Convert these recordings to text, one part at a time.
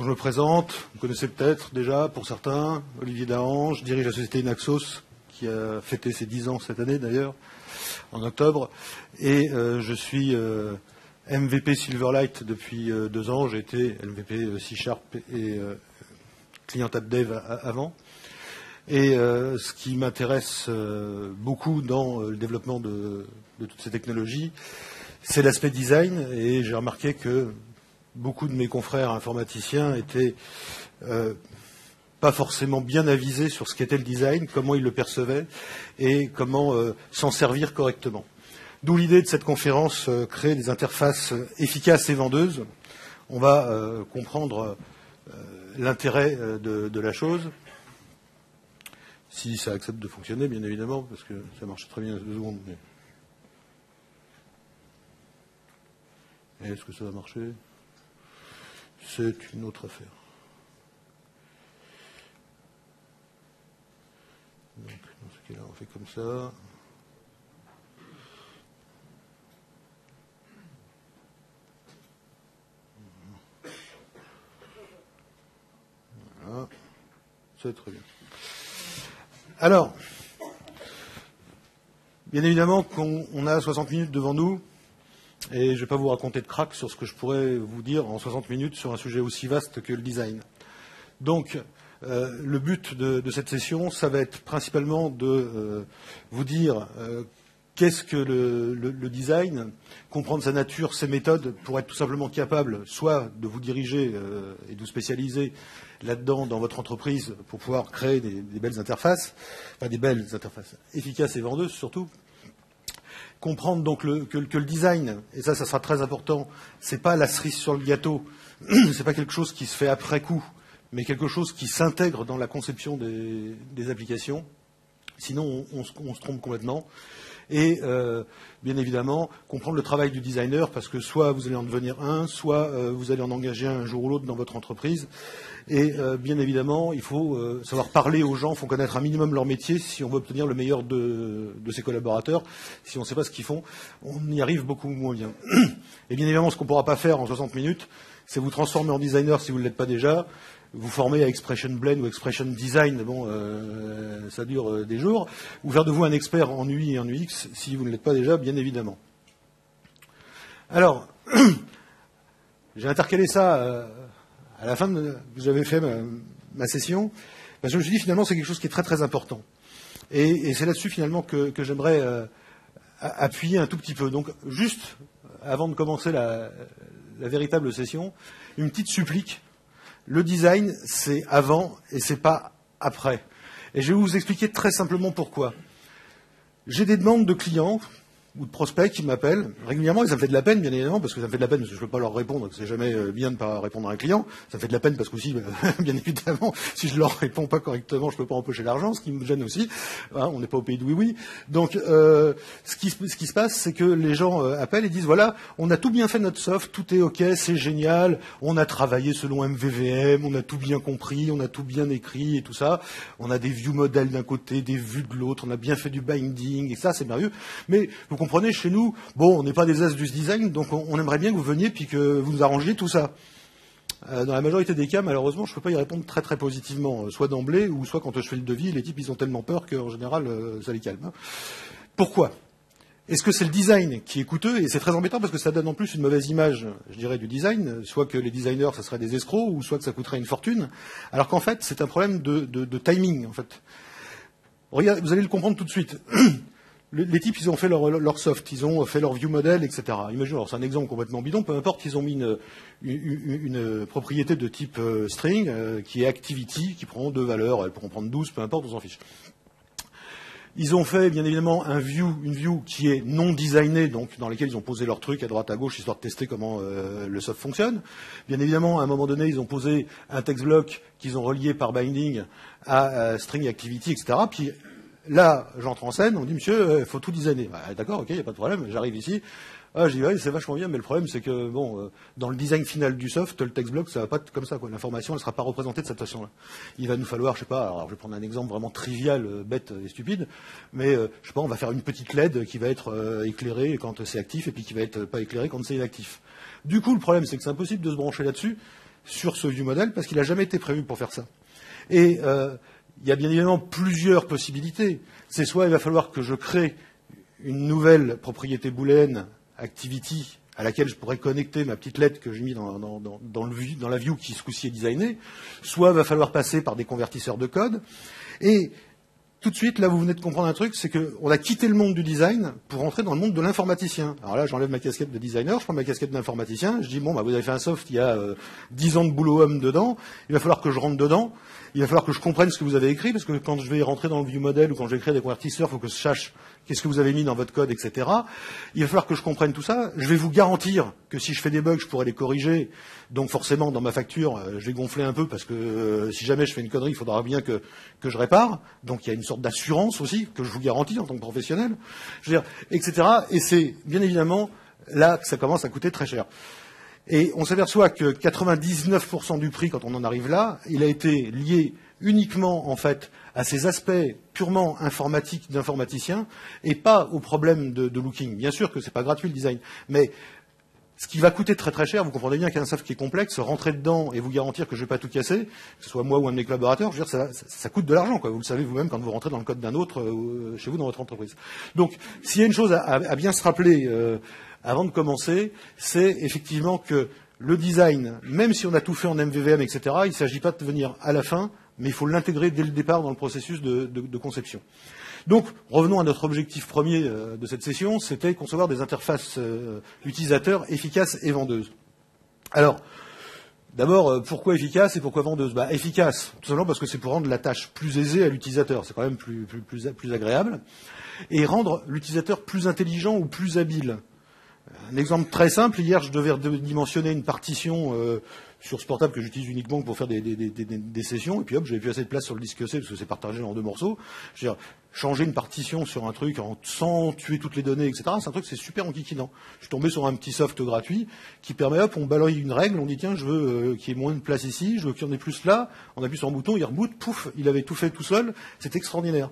je me présente, vous connaissez peut-être déjà pour certains, Olivier Dahan, je dirige la société Naxos, qui a fêté ses 10 ans cette année d'ailleurs, en octobre, et je suis MVP Silverlight depuis 2 ans, j'ai été MVP C# et Client App Dev avant. Et ce qui m'intéresse beaucoup dans le développement de toutes ces technologies, c'est l'aspect design, et j'ai remarqué que beaucoup de mes confrères informaticiens étaient pas forcément bien avisés sur ce qu'était le design, comment ils le percevaient et comment s'en servir correctement. D'où l'idée de cette conférence, créer des interfaces efficaces et vendeuses. On va comprendre l'intérêt de la chose, si ça accepte de fonctionner, bien évidemment, parce que ça marche très bien à 2 secondes. Mais est-ce que ça va marcher ? C'est une autre affaire. Donc, dans ce cas-là, on fait comme ça. Voilà. C'est très bien. Alors, bien évidemment qu'on a 60 minutes devant nous, et je ne vais pas vous raconter de crack sur ce que je pourrais vous dire en 60 minutes sur un sujet aussi vaste que le design. Donc, le but de cette session, ça va être principalement de vous dire qu'est-ce que le design, comprendre sa nature, ses méthodes, pour être tout simplement capable soit de vous diriger et de vous spécialiser là-dedans dans votre entreprise pour pouvoir créer des belles interfaces, enfin des belles interfaces efficaces et vendeuses surtout. Comprendre donc que le design, et ça sera très important, c'est pas la cerise sur le gâteau, c'est pas quelque chose qui se fait après coup, mais quelque chose qui s'intègre dans la conception des applications. Sinon, on se trompe complètement. Et bien évidemment, comprendre le travail du designer, parce que soit vous allez en devenir un, soit vous allez en engager un jour ou l'autre dans votre entreprise. Et bien évidemment, il faut savoir parler aux gens, il faut connaître un minimum leur métier si on veut obtenir le meilleur de ses collaborateurs. Si on ne sait pas ce qu'ils font, on y arrive beaucoup moins bien. Et bien évidemment, ce qu'on ne pourra pas faire en 60 minutes, c'est vous transformer en designer si vous ne l'êtes pas déjà, vous former à Expression Blend ou Expression Design, bon, ça dure des jours, ou faire de vous un expert en UI et en UX si vous ne l'êtes pas déjà, bien évidemment. Alors, j'ai intercalé ça à la fin que j'avais fait ma session, parce que je me suis dit finalement c'est quelque chose qui est très très important. Et c'est là-dessus finalement que j'aimerais appuyer un tout petit peu. Donc juste avant de commencer la véritable session, une petite supplique. Le design, c'est avant et c'est pas après. Et je vais vous expliquer très simplement pourquoi. J'ai des demandes de clients ou de prospects qui m'appellent régulièrement, et ça me fait de la peine, bien évidemment, parce que ça me fait de la peine, parce que je ne peux pas leur répondre, c'est jamais bien de ne pas répondre à un client. Ça me fait de la peine parce qu'aussi, bien évidemment, si je leur réponds pas correctement, je ne peux pas empocher l'argent, ce qui me gêne aussi. Hein, on n'est pas au pays de oui-oui. Donc, ce qui se passe, c'est que les gens appellent et disent, voilà, on a tout bien fait notre soft, tout est OK, c'est génial, on a travaillé selon MVVM, on a tout bien compris, on a tout bien écrit et tout ça. On a des view modèles d'un côté, des vues de l'autre, on a bien fait du binding, et ça, c'est merveilleux. Mais vous comprenez, chez nous, bon, on n'est pas des as du design, donc on aimerait bien que vous veniez puis que vous nous arrangiez tout ça. Dans la majorité des cas, malheureusement, je ne peux pas y répondre très très positivement, soit d'emblée, ou soit quand je fais le devis, les types ils ont tellement peur qu'en général, ça les calme. Pourquoi ? Est-ce que c'est le design qui est coûteux ? Et c'est très embêtant parce que ça donne en plus une mauvaise image, je dirais, du design, soit que les designers, ça serait des escrocs, ou soit que ça coûterait une fortune, alors qu'en fait, c'est un problème de timing, en fait. Regardez, vous allez le comprendre tout de suite. Les types, ils ont fait leur soft, ils ont fait leur view model, etc. Imaginez, alors c'est un exemple complètement bidon, peu importe, ils ont mis une propriété de type string, qui est activity, qui prend 2 valeurs, elles pourront prendre 12, peu importe, on s'en fiche. Ils ont fait, bien évidemment, une view qui est non designée, donc dans laquelle ils ont posé leur truc à droite à gauche, histoire de tester comment le soft fonctionne. Bien évidemment, à un moment donné, ils ont posé un text block qu'ils ont relié par binding à string activity, etc. Puis là, j'entre en scène, on me dit, monsieur, il faut tout designer. Bah, d'accord, ok, il n'y a pas de problème, j'arrive ici. Ah, je dis, ouais, c'est vachement bien, mais le problème, c'est que, bon, dans le design final du soft, le text block, ça va pas être comme ça, quoi. L'information, elle sera pas représentée de cette façon-là. Il va nous falloir, je sais pas, alors je vais prendre un exemple vraiment trivial, bête et stupide, mais, je sais pas, on va faire une petite LED qui va être éclairée quand c'est actif et puis qui va être pas éclairée quand c'est inactif. Du coup, le problème, c'est que c'est impossible de se brancher là-dessus sur ce view model parce qu'il n'a jamais été prévu pour faire ça. Et il y a bien évidemment plusieurs possibilités. C'est soit il va falloir que je crée une nouvelle propriété booléenne activity à laquelle je pourrais connecter ma petite lettre que j'ai mis dans la view qui ce coup-ci est designée, soit il va falloir passer par des convertisseurs de code. Et tout de suite, là, vous venez de comprendre un truc, c'est qu'on a quitté le monde du design pour rentrer dans le monde de l'informaticien. Alors là, j'enlève ma casquette de designer, je prends ma casquette d'informaticien, je dis, bon, bah, vous avez fait un soft, il y a 10 ans de boulot homme dedans, il va falloir que je rentre dedans, il va falloir que je comprenne ce que vous avez écrit, parce que quand je vais rentrer dans le view model ou quand je vais créer des convertisseurs, il faut que je sache qu'est-ce que vous avez mis dans votre code, etc. Il va falloir que je comprenne tout ça. Je vais vous garantir que si je fais des bugs, je pourrai les corriger. Donc forcément, dans ma facture, je vais gonfler un peu parce que si jamais je fais une connerie, il faudra bien que je répare. Donc il y a une sorte d'assurance aussi que je vous garantis en tant que professionnel, je veux dire, etc. Et c'est bien évidemment là que ça commence à coûter très cher. Et on s'aperçoit que 99% du prix, quand on en arrive là, il a été lié uniquement, en fait, à ces aspects purement informatiques d'informaticiens et pas au problème de looking. Bien sûr que c'est pas gratuit le design, mais ce qui va coûter très très cher, vous comprenez bien qu'un soft qui est complexe, rentrer dedans et vous garantir que je vais pas tout casser, que ce soit moi ou un de mes collaborateurs, je veux dire, ça coûte de l'argent, quoi. Vous le savez vous-même quand vous rentrez dans le code d'un autre chez vous dans votre entreprise. Donc, s'il y a une chose à bien se rappeler avant de commencer, c'est effectivement que le design, même si on a tout fait en MVVM, etc., il ne s'agit pas de venir à la fin, mais il faut l'intégrer dès le départ dans le processus de conception. Donc, revenons à notre objectif premier de cette session, c'était concevoir des interfaces utilisateurs efficaces et vendeuses. Alors, d'abord, pourquoi efficace et pourquoi vendeuse? Bah, efficace, tout simplement parce que c'est pour rendre la tâche plus aisée à l'utilisateur, c'est quand même plus agréable, et rendre l'utilisateur plus intelligent ou plus habile. Un exemple très simple, hier je devais dimensionner une partition sur ce portable que j'utilise uniquement pour faire des sessions, et puis hop, j'avais plus assez de place sur le disque C parce que c'est partagé en 2 morceaux. Je veux dire, changer une partition sur un truc sans tuer toutes les données, etc., c'est un truc c'est super enquiquinant. Je suis tombé sur un petit soft gratuit qui permet, hop, on balaye une règle, on dit tiens, je veux qu'il y ait moins de place ici, je veux qu'il y en ait plus là, on appuie sur un bouton, il reboot, pouf, il avait tout fait tout seul, c'est extraordinaire.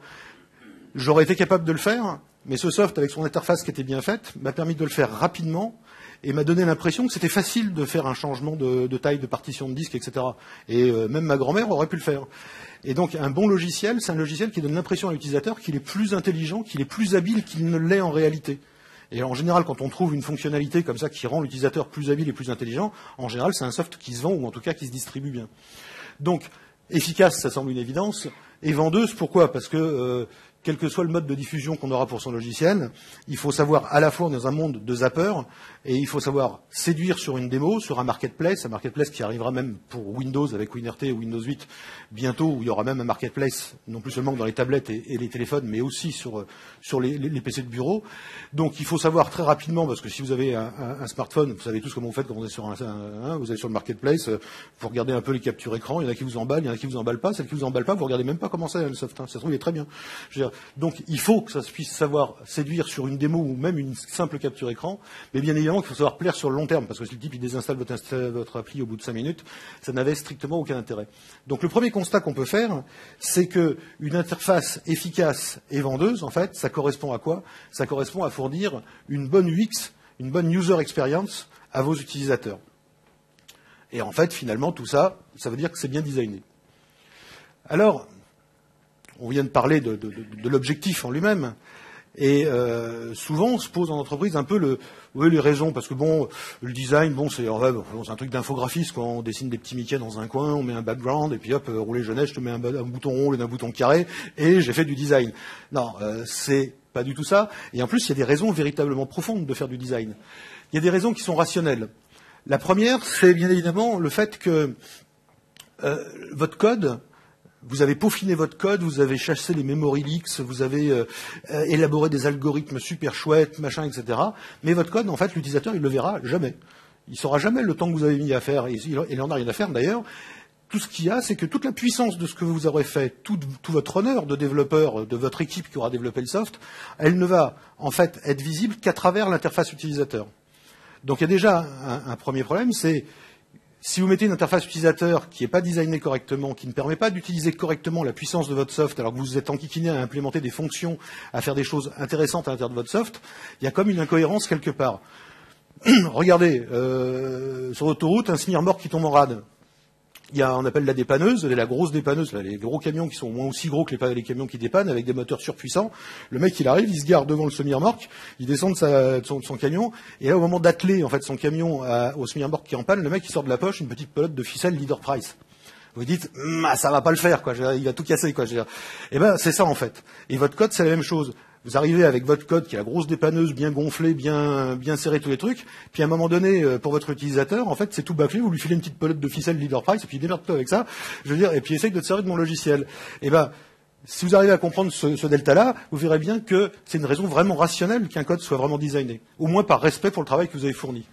J'aurais été capable de le faire, mais ce soft, avec son interface qui était bien faite, m'a permis de le faire rapidement et m'a donné l'impression que c'était facile de faire un changement de taille de partition de disque, etc. Et même ma grand-mère aurait pu le faire. Et donc, un bon logiciel, c'est un logiciel qui donne l'impression à l'utilisateur qu'il est plus intelligent, qu'il est plus habile qu'il ne l'est en réalité. Et en général, quand on trouve une fonctionnalité comme ça qui rend l'utilisateur plus habile et plus intelligent, en général, c'est un soft qui se vend ou en tout cas qui se distribue bien. Donc, efficace, ça semble une évidence. Et vendeuse, pourquoi? Parce que quel que soit le mode de diffusion qu'on aura pour son logiciel, il faut savoir à la fois dans un monde de zappers, et il faut savoir séduire sur une démo, sur un marketplace qui arrivera même pour Windows avec WinRT et Windows 8 bientôt, où il y aura même un marketplace, non plus seulement dans les tablettes et les téléphones, mais aussi sur les PC de bureau. Donc il faut savoir très rapidement, parce que si vous avez un smartphone, vous savez tous comment vous faites quand vous êtes sur vous allez sur le marketplace, vous regardez un peu les captures écran, il y en a qui vous emballent, il y en a qui vous emballent pas, celles qui vous emballent pas, vous regardez même pas comment c'est le soft, ça se trouve il est très bien. Je veux dire, donc il faut que ça puisse savoir séduire sur une démo ou même une simple capture écran, mais bien évidemment qu'il faut savoir plaire sur le long terme, parce que si le type il désinstalle votre appli au bout de 5 minutes, ça n'avait strictement aucun intérêt. Donc le premier constat qu'on peut faire, c'est que une interface efficace et vendeuse, en fait, ça correspond à quoi? Ça correspond à fournir une bonne UX, une bonne user experience à vos utilisateurs. Et en fait, finalement, tout ça, ça veut dire que c'est bien designé. Alors, on vient de parler de l'objectif en lui-même. Et souvent, on se pose en entreprise un peu les raisons, parce que bon, le design, bon, c'est un truc d'infographiste, quoi. On dessine des petits Mickey dans un coin, on met un background, et puis hop, rouler jeunesse, je te mets un bouton rond au lieu d'un bouton carré, et j'ai fait du design. Non, c'est pas du tout ça. Et en plus, il y a des raisons véritablement profondes de faire du design. Il y a des raisons qui sont rationnelles. La première, c'est bien évidemment le fait que votre code, vous avez peaufiné votre code, vous avez chassé les memory leaks, vous avez élaboré des algorithmes super chouettes, machin, etc. Mais votre code, en fait, l'utilisateur, il le verra jamais. Il saura jamais le temps que vous avez mis à faire, et il en a rien à faire d'ailleurs. Tout ce qu'il y a, c'est que toute la puissance de ce que vous aurez fait, tout votre honneur de développeur, de votre équipe qui aura développé le soft, elle ne va en fait être visible qu'à travers l'interface utilisateur. Donc il y a déjà un premier problème, c'est si vous mettez une interface utilisateur qui n'est pas designée correctement, qui ne permet pas d'utiliser correctement la puissance de votre soft, alors que vous êtes enquiquiné à implémenter des fonctions, à faire des choses intéressantes à l'intérieur de votre soft, il y a comme une incohérence quelque part. Regardez, sur l'autoroute, un smear mort qui tombe en rade. on appelle la dépanneuse, la grosse dépanneuse, là, les gros camions qui sont au moins aussi gros que les camions qui dépannent, avec des moteurs surpuissants. Le mec, il arrive, il se gare devant le semi-remorque, il descend de son camion, et là, au moment d'atteler, en fait, son camion au semi-remorque qui est en panne, le mec, il sort de la poche une petite pelote de ficelle Leader Price. Vous dites, ça va pas le faire, quoi. Il va tout casser, quoi. Eh ben, c'est ça, en fait. Et votre code, c'est la même chose. Vous arrivez avec votre code qui est la grosse dépanneuse, bien gonflée, bien serré tous les trucs. Puis à un moment donné, pour votre utilisateur, en fait, c'est tout bâclé. Vous lui filez une petite pelote de ficelle Leader Price, et puis démerde-toi avec ça. Et puis essaye de te servir de mon logiciel. Eh ben, si vous arrivez à comprendre ce delta-là, vous verrez bien que c'est une raison vraiment rationnelle qu'un code soit vraiment designé. Au moins par respect pour le travail que vous avez fourni.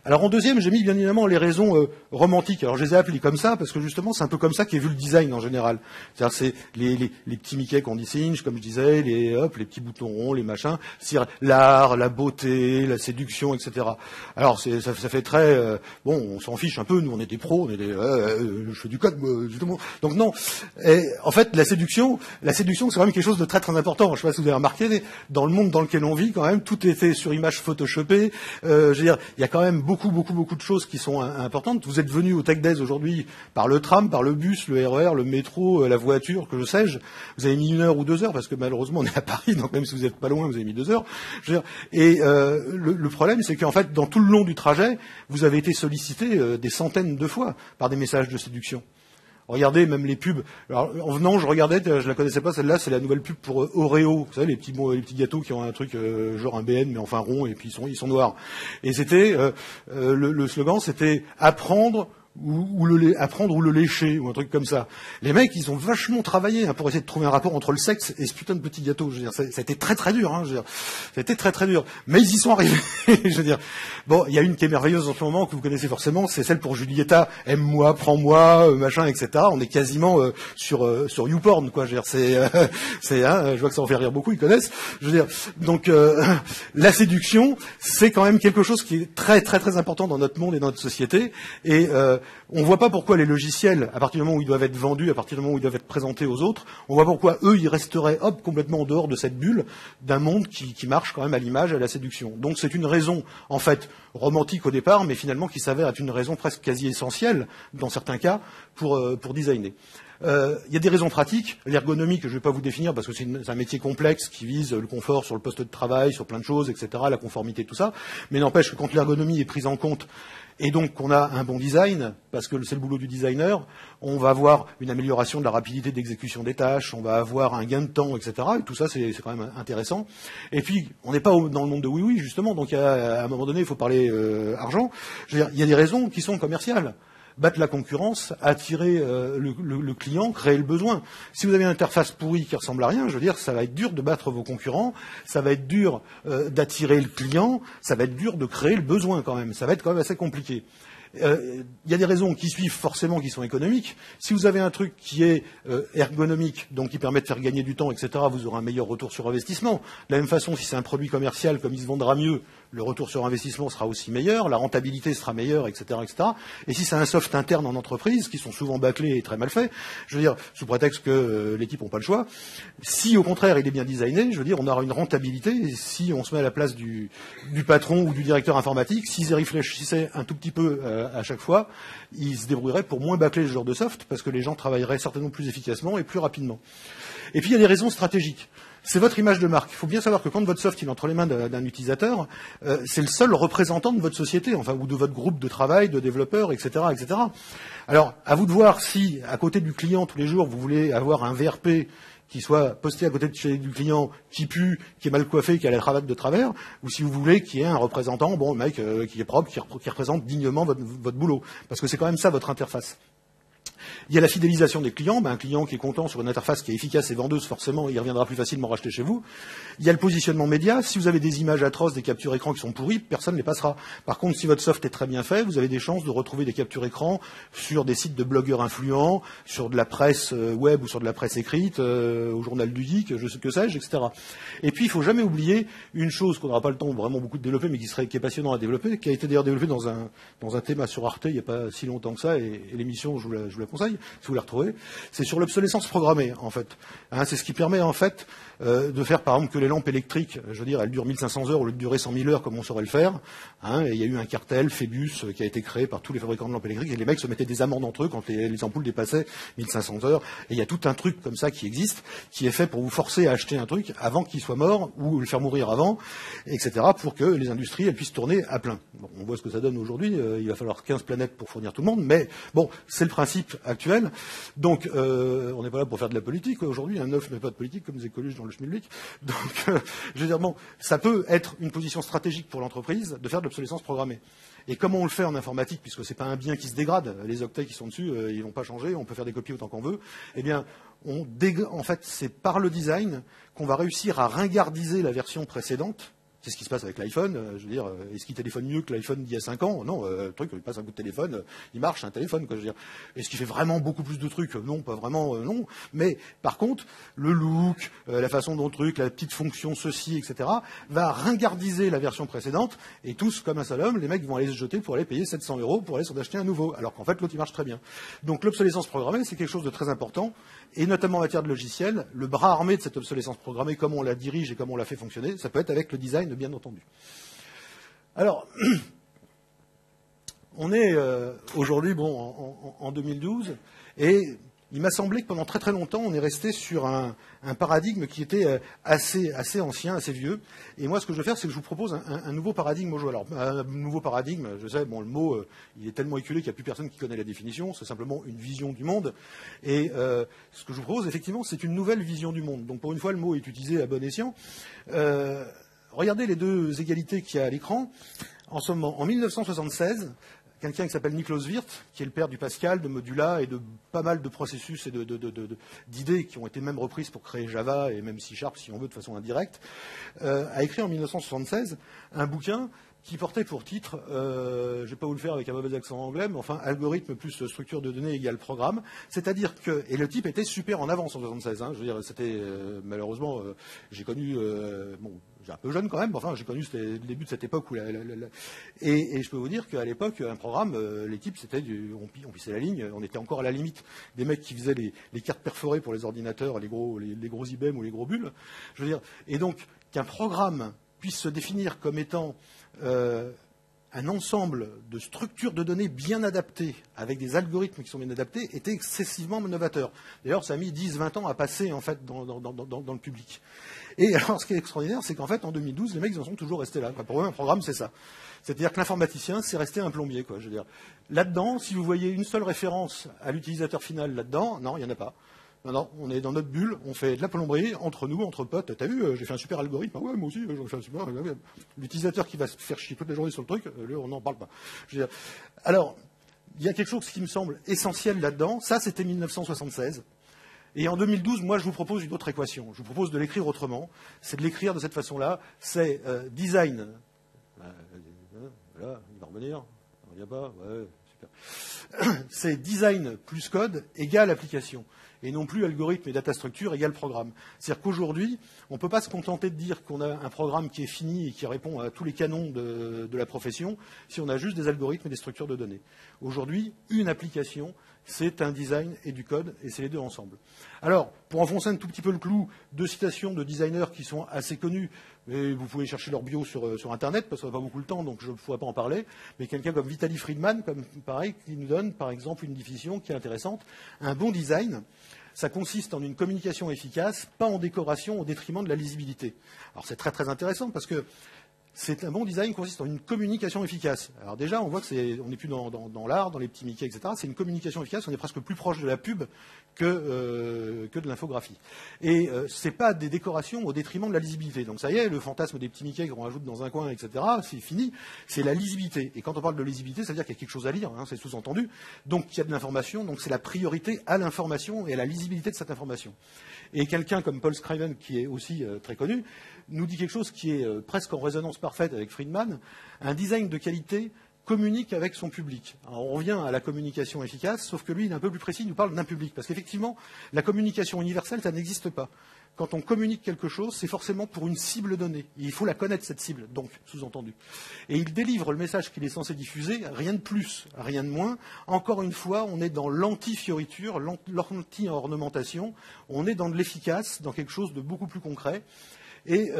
Alors en deuxième, j'ai mis bien évidemment les raisons romantiques. Alors je les ai appelées comme ça parce que justement c'est un peu comme ça qu'est vu le design en général. C'est-à-dire c'est les petits Mickey qu'on singe, comme je disais, les petits boutons ronds, les machins, l'art, la beauté, la séduction, etc. Alors ça fait très on s'en fiche un peu. Nous on est des pros, on est je fais du code justement. Donc non. Et, en fait la séduction c'est quand même quelque chose de très très important. Je sais pas si vous avez remarqué, dans le monde dans lequel on vit quand même tout est fait sur image photoshopée. Je veux dire il y a quand même beaucoup de choses qui sont importantes. Vous êtes venus au Tech Days aujourd'hui par le tram, par le bus, le RER, le métro, la voiture, que je sais-je. Vous avez mis 1 heure ou 2 heures parce que malheureusement on est à Paris, donc même si vous n'êtes pas loin, vous avez mis 2 heures. Je veux dire, et le problème, c'est qu'en fait, dans tout le long du trajet, vous avez été sollicité des centaines de fois par des messages de séduction. Regardez même les pubs. Alors, en venant, je regardais, je la connaissais pas celle-là, c'est la nouvelle pub pour Oreo. Vous savez, les petits gâteaux qui ont un truc genre un BN mais enfin rond et puis ils sont noirs. Et c'était le slogan, c'était apprendre ou le lécher, ou un truc comme ça. Les mecs, ils ont vachement travaillé pour essayer de trouver un rapport entre le sexe et ce putain de petit gâteau. Je veux dire, ça a été très très dur. Ça a été très très dur. Mais ils y sont arrivés. Je veux dire, bon, il y a une qui est merveilleuse en ce moment que vous connaissez forcément, c'est celle pour Julieta. Aime-moi, prends-moi, machin, etc. On est quasiment sur YouPorn, quoi. Je veux dire, je vois que ça en fait rire beaucoup, ils connaissent. Je veux dire, donc la séduction, c'est quand même quelque chose qui est très très très important dans notre monde et dans notre société. Et on voit pas pourquoi les logiciels, à partir du moment où ils doivent être vendus, à partir du moment où ils doivent être présentés aux autres, on voit pourquoi eux, ils resteraient complètement en dehors de cette bulle d'un monde qui marche quand même à l'image, à la séduction. Donc c'est une raison, en fait, romantique au départ, mais finalement qui s'avère être une raison presque quasi essentielle, dans certains cas, pour designer. Il y a des raisons pratiques, l'ergonomie que je ne vais pas vous définir parce que c'est un métier complexe qui vise le confort sur le poste de travail, sur plein de choses, etc., la conformité, tout ça. Mais n'empêche que quand l'ergonomie est prise en compte et donc qu'on a un bon design, parce que c'est le boulot du designer, on va avoir une amélioration de la rapidité d'exécution des tâches, on va avoir un gain de temps, etc. Et tout ça, c'est quand même intéressant. Et puis, on n'est pas dans le monde de oui-oui, justement, donc à un moment donné, il faut parler argent. Je veux dire, il y a des raisons qui sont commerciales. Battre la concurrence, attirer le client, créer le besoin. Si vous avez une interface pourrie qui ressemble à rien, je veux dire, ça va être dur de battre vos concurrents, ça va être dur d'attirer le client, ça va être dur de créer le besoin quand même. Ça va être quand même assez compliqué. Il y a des raisons qui suivent forcément qui sont économiques. Si vous avez un truc qui est ergonomique, donc qui permet de faire gagner du temps, etc., vous aurez un meilleur retour sur investissement. De la même façon, si c'est un produit commercial, comme il se vendra mieux, le retour sur investissement sera aussi meilleur, la rentabilité sera meilleure, etc., etc. Et si c'est un soft interne en entreprise, qui sont souvent bâclés et très mal faits, je veux dire, sous prétexte que les types n'ont pas le choix, si au contraire il est bien designé, je veux dire, on aura une rentabilité, et si on se met à la place du patron ou du directeur informatique, s'ils y réfléchissaient un tout petit peu à chaque fois, ils se débrouilleraient pour moins bâcler ce genre de soft, parce que les gens travailleraient certainement plus efficacement et plus rapidement. Et puis il y a des raisons stratégiques. C'est votre image de marque. Il faut bien savoir que quand votre soft est entre les mains d'un utilisateur, c'est le seul représentant de votre société, enfin, ou de votre groupe de travail, de développeurs, etc., etc. Alors, à vous de voir si, à côté du client tous les jours, vous voulez avoir un VRP qui soit posté à côté du client, qui pue, qui est mal coiffé, qui a la cravate de travers, ou si vous voulez qu'il y ait un représentant, bon, mec, qui est propre, qui représente dignement votre boulot. Parce que c'est quand même ça votre interface. Il y a la fidélisation des clients. Un client qui est content sur une interface qui est efficace et vendeuse, forcément, il reviendra plus facilement racheter chez vous. Il y a le positionnement média. Si vous avez des images atroces, des captures écran qui sont pourries, personne ne les passera. Par contre, si votre soft est très bien fait, vous avez des chances de retrouver des captures écran sur des sites de blogueurs influents, sur de la presse web ou sur de la presse écrite, au journal du geek, que sais-je, etc. Et puis, il faut jamais oublier une chose qu'on n'aura pas le temps vraiment beaucoup de développer, mais qui est passionnant à développer, qui a été d'ailleurs développé dans un thème sur Arte il n'y a pas si longtemps que ça, et l'émission, je vous la conseil, si vous les retrouvez, c'est sur l'obsolescence programmée, en fait. Hein, c'est ce qui permet, en fait, de faire, par exemple, que les lampes électriques, je veux dire, elles durent 1500 heures au lieu de durer 100 000 heures, comme on saurait le faire. Hein, et il y a eu un cartel, Phébus, qui a été créé par tous les fabricants de lampes électriques, et les mecs se mettaient des amendes entre eux quand les ampoules dépassaient 1500 heures. Et il y a tout un truc comme ça qui existe, qui est fait pour vous forcer à acheter un truc avant qu'il soit mort, ou le faire mourir avant, etc., pour que les industries, elles puissent tourner à plein. Bon, on voit ce que ça donne aujourd'hui, il va falloir 15 planètes pour fournir tout le monde, mais bon, c'est le principe actuel. Donc, on n'est pas là pour faire de la politique. Aujourd'hui, un neuf n'est pas de politique, comme disait Coluche dans le Schmilblick. Donc, je veux dire, bon, ça peut être une position stratégique pour l'entreprise de faire de l'obsolescence programmée. Et comment on le fait en informatique, puisque c'est pas un bien qui se dégrade, les octets qui sont dessus, ils vont pas changer, on peut faire des copies autant qu'on veut. Eh bien, en fait, c'est par le design qu'on va réussir à ringardiser la version précédente. C'est ce qui se passe avec l'iPhone. Je veux dire, est-ce qu'il téléphone mieux que l'iPhone d'il y a 5 ans? Non, le truc, il passe un coup de téléphone, il marche, un téléphone, quoi, je veux dire. Est-ce qu'il fait vraiment beaucoup plus de trucs? Non, pas vraiment, non. Mais, par contre, le look, la façon dont le truc, la petite fonction ceci, etc., va ringardiser la version précédente, et tous, comme un seul homme, les mecs vont aller se jeter pour aller payer 700 € pour aller s'en acheter un nouveau. Alors qu'en fait, l'autre, il marche très bien. Donc, l'obsolescence programmée, c'est quelque chose de très important, et notamment en matière de logiciel, le bras armé de cette obsolescence programmée, comme on la dirige et comme on la fait fonctionner, ça peut être avec le design, bien entendu. Alors, on est aujourd'hui en 2012, et il m'a semblé que pendant très très longtemps, on est resté sur un paradigme qui était assez ancien, assez vieux. Et moi, ce que je veux faire, c'est que je vous propose un nouveau paradigme aujourd'hui. Alors, un nouveau paradigme, je sais, bon, le mot, il est tellement éculé qu'il n'y a plus personne qui connaît la définition. C'est simplement une vision du monde. Et ce que je vous propose, effectivement, c'est une nouvelle vision du monde. Donc, pour une fois, le mot est utilisé à bon escient. Regardez les deux égalités qu'il y a à l'écran. En 1976, quelqu'un qui s'appelle Niklaus Wirth, qui est le père du Pascal, de Modula et de pas mal de processus et d'idées qui ont été même reprises pour créer Java et même C#, si on veut, de façon indirecte, a écrit en 1976 un bouquin qui portait pour titre, je ne vais pas vous le faire avec un mauvais accent anglais, mais enfin, algorithme plus structure de données égale programme. C'est-à-dire que, et le type était super en avance en 1976, hein, je veux dire, c'était, malheureusement, j'ai connu, bon, j'ai un peu jeune quand même, mais enfin, j'ai connu le début de cette époque où et je peux vous dire qu'à l'époque, un programme, les types, c'était on pissait la ligne, on était encore à la limite des mecs qui faisaient les cartes perforées pour les ordinateurs, les gros IBM ou les gros bulles. Je veux dire, et donc, qu'un programme puisse se définir comme étant un ensemble de structures de données bien adaptées, avec des algorithmes qui sont bien adaptés, était excessivement novateur. D'ailleurs, ça a mis 10-20 ans à passer, en fait, dans le public. Et alors, ce qui est extraordinaire, c'est qu'en fait, en 2012, les mecs, ils en sont toujours restés là. Pour eux, un programme, c'est ça. C'est-à-dire que l'informaticien, c'est resté un plombier, quoi. Je veux dire, là-dedans, si vous voyez une seule référence à l'utilisateur final là-dedans, non, il n'y en a pas. Non, on est dans notre bulle, on fait de la plomberie, entre nous, entre potes. T'as vu, j'ai fait un super algorithme. Ah ouais, moi aussi, j'en fais un super algorithme. L'utilisateur qui va se faire chier toute la journée sur le truc, lui, on n'en parle pas. Je veux dire, alors, il y a quelque chose qui me semble essentiel là-dedans. Ça, c'était 1976. Et en 2012, moi, je vous propose une autre équation. Je vous propose de l'écrire autrement. C'est de l'écrire de cette façon-là. C'est design. Voilà, il va revenir. Il n'y a pas. Ouais, super. C'est design plus code égale application. Et non plus algorithme et data structure égale programme. C'est-à-dire qu'aujourd'hui, on ne peut pas se contenter de dire qu'on a un programme qui est fini et qui répond à tous les canons de la profession si on a juste des algorithmes et des structures de données. Aujourd'hui, une application, c'est un design et du code, et c'est les deux ensemble. Alors, pour enfoncer un tout petit peu le clou, deux citations de designers qui sont assez connus, et vous pouvez chercher leur bio sur Internet, parce qu'on n'a pas beaucoup le temps, donc je ne pourrais pas en parler, mais quelqu'un comme Vitaly Friedman, pareil, qui nous donne, par exemple, une définition qui est intéressante. Un bon design, ça consiste en une communication efficace, pas en décoration au détriment de la lisibilité. Alors c'est très très intéressant, parce que c'est un bon design consiste en une communication efficace. Alors déjà, on voit que on n'est plus dans l'art, dans les petits Mickey, etc. C'est une communication efficace, on est presque plus proche de la pub que de l'infographie. Et c'est pas des décorations au détriment de la lisibilité. Donc ça y est, le fantasme des petits Mickey qu'on rajoute dans un coin, etc., c'est fini. C'est la lisibilité. Et quand on parle de lisibilité, ça veut dire qu'il y a quelque chose à lire, hein, c'est sous-entendu. Donc il y a de l'information, donc c'est la priorité à l'information et à la lisibilité de cette information. Et quelqu'un comme Paul Scriven, qui est aussi très connu, nous dit quelque chose qui est presque en résonance parfaite avec Friedman. Un design de qualité communique avec son public. Alors on revient à la communication efficace, sauf que lui, il est un peu plus précis, il nous parle d'un public. Parce qu'effectivement, la communication universelle, ça n'existe pas. quand on communique quelque chose, c'est forcément pour une cible donnée. Il faut la connaître, cette cible, donc, sous-entendu. Et il délivre le message qu'il est censé diffuser, rien de plus, rien de moins. Encore une fois, on est dans l'anti-fioriture, l'anti-ornementation, on est dans de l'efficace, dans quelque chose de beaucoup plus concret. Et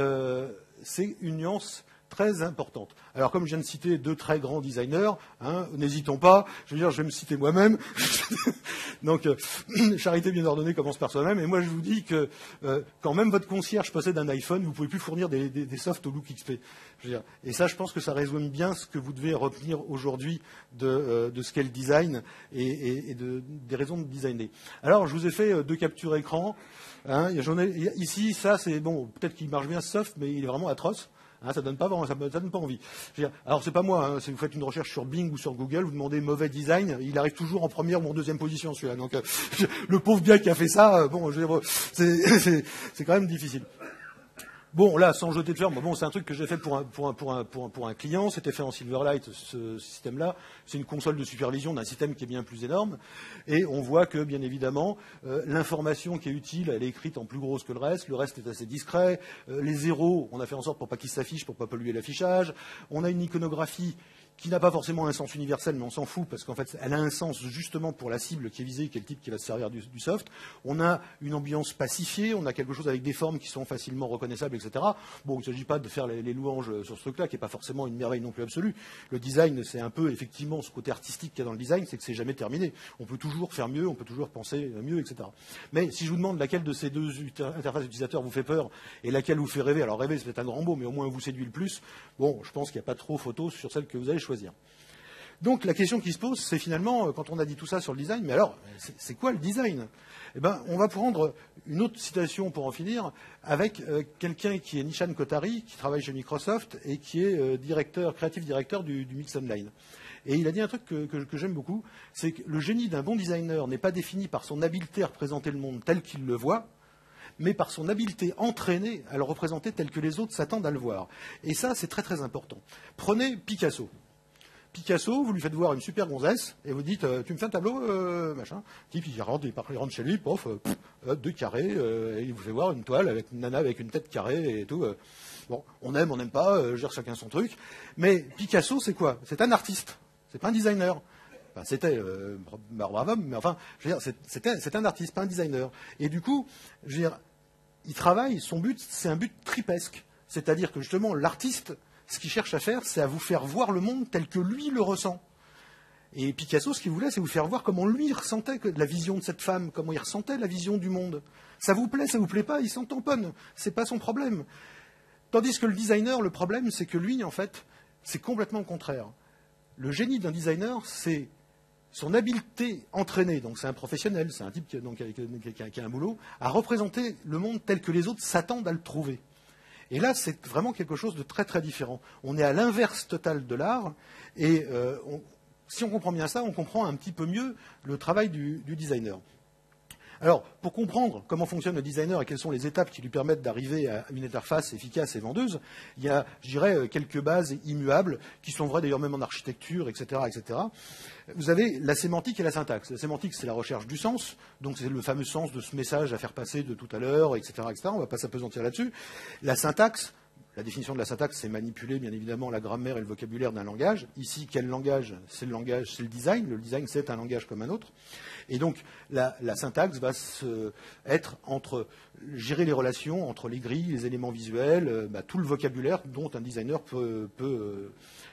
c'est une nuance très importante. Alors, comme je viens de citer 2 très grands designers, hein, n'hésitons pas, je vais me citer moi-même. Donc, charité bien ordonnée commence par soi-même. Et moi, je vous dis que quand même votre concierge possède un iPhone, vous ne pouvez plus fournir des softs au Look XP. Et ça, je pense que ça résume bien ce que vous devez retenir aujourd'hui de ce qu'est le design et des raisons de designer. Alors, je vous ai fait 2 captures écran. Hein, ici, ça, c'est bon, peut-être qu'il marche bien ce soft, mais il est vraiment atroce. Hein, ça donne pas envie. Alors c'est pas moi. Hein, si vous faites une recherche sur Bing ou sur Google, vous demandez mauvais design, il arrive toujours en première ou en deuxième position celui-là. Donc le pauvre gars qui a fait ça, bon, c'est quand même difficile. Bon, là, sans jeter de fleurs, bon, c'est un truc que j'ai fait pour un client. C'était fait en Silverlight, ce système-là. C'est une console de supervision d'un système qui est bien plus énorme. Et on voit que, bien évidemment, l'information qui est utile, elle est écrite en plus grosse que le reste. Le reste est assez discret. Les zéros, on a fait en sorte pour pas qu'ils s'affichent, pour pas polluer l'affichage. On a une iconographie qui n'a pas forcément un sens universel, mais on s'en fout, parce qu'en fait, elle a un sens justement pour la cible qui est visée, qui est le type qui va se servir du soft. On a une ambiance pacifiée, on a quelque chose avec des formes qui sont facilement reconnaissables, etc. Bon, il ne s'agit pas de faire les louanges sur ce truc-là, qui n'est pas forcément une merveille non plus absolue. Le design, c'est un peu, effectivement, ce côté artistique qu'il y a dans le design, c'est que c'est jamais terminé. On peut toujours faire mieux, on peut toujours penser mieux, etc. Mais si je vous demande laquelle de ces 2 interfaces utilisateurs vous fait peur, et laquelle vous fait rêver, alors rêver, c'est peut-être un grand mot, mais au moins vous séduit le plus, bon, je pense qu'il n'y a pas trop photo sur celle que vous allez choisir. Donc la question qui se pose, c'est finalement, quand on a dit tout ça sur le design, mais alors, c'est quoi le design? Eh ben, on va prendre une autre citation pour en finir, avec quelqu'un qui est Nishan Kotari, qui travaille chez Microsoft et qui est creative directeur du Mix Online. Et il a dit un truc que j'aime beaucoup, c'est que le génie d'un bon designer n'est pas défini par son habileté à représenter le monde tel qu'il le voit, mais par son habileté entraînée à le représenter tel que les autres s'attendent à le voir. Et ça, c'est très très important. Prenez Picasso. Picasso, vous lui faites voir une super gonzesse, et vous dites, tu me fais un tableau, machin. Le type, il rentre chez lui, pof, 2 carrés, et il vous fait voir une toile avec une nana avec une tête carrée et tout. Bon, on aime, on n'aime pas, gère chacun son truc. Mais Picasso, c'est quoi? C'est un artiste, c'est pas un designer. Enfin, c'était bravo, mais enfin, je veux dire, c'est un artiste, pas un designer. Et du coup, je veux dire, il travaille, son but, c'est un but tripesque. C'est-à-dire que justement, l'artiste, ce qu'il cherche à faire, c'est à vous faire voir le monde tel que lui le ressent. Et Picasso, ce qu'il voulait, c'est vous faire voir comment lui ressentait la vision de cette femme, comment il ressentait la vision du monde. Ça vous plaît, ça vous plaît pas, il s'en tamponne. C'est pas son problème. Tandis que le designer, le problème, c'est que lui, en fait, c'est complètement le contraire. Le génie d'un designer, c'est son habileté entraînée, donc c'est un professionnel, c'est un type qui a un boulot, à représenter le monde tel que les autres s'attendent à le trouver. Et là, c'est vraiment quelque chose de très très différent. On est à l'inverse total de l'art, et si on comprend bien ça, on comprend un petit peu mieux le travail du designer. Alors, pour comprendre comment fonctionne le designer et quelles sont les étapes qui lui permettent d'arriver à une interface efficace et vendeuse, il y a, je dirais, quelques bases immuables, qui sont vraies d'ailleurs même en architecture, etc., etc. Vous avez la sémantique et la syntaxe. La sémantique, c'est la recherche du sens, donc c'est le fameux sens de ce message à faire passer de tout à l'heure, etc., etc. On ne va pas s'appesantir là-dessus. La syntaxe, la définition de la syntaxe, c'est manipuler, bien évidemment, la grammaire et le vocabulaire d'un langage. Ici, quel langage? C'est le langage, c'est le design. Le design, c'est un langage comme un autre. Et donc, la syntaxe va être entre gérer les relations entre les grilles, les éléments visuels, tout le vocabulaire dont un designer peut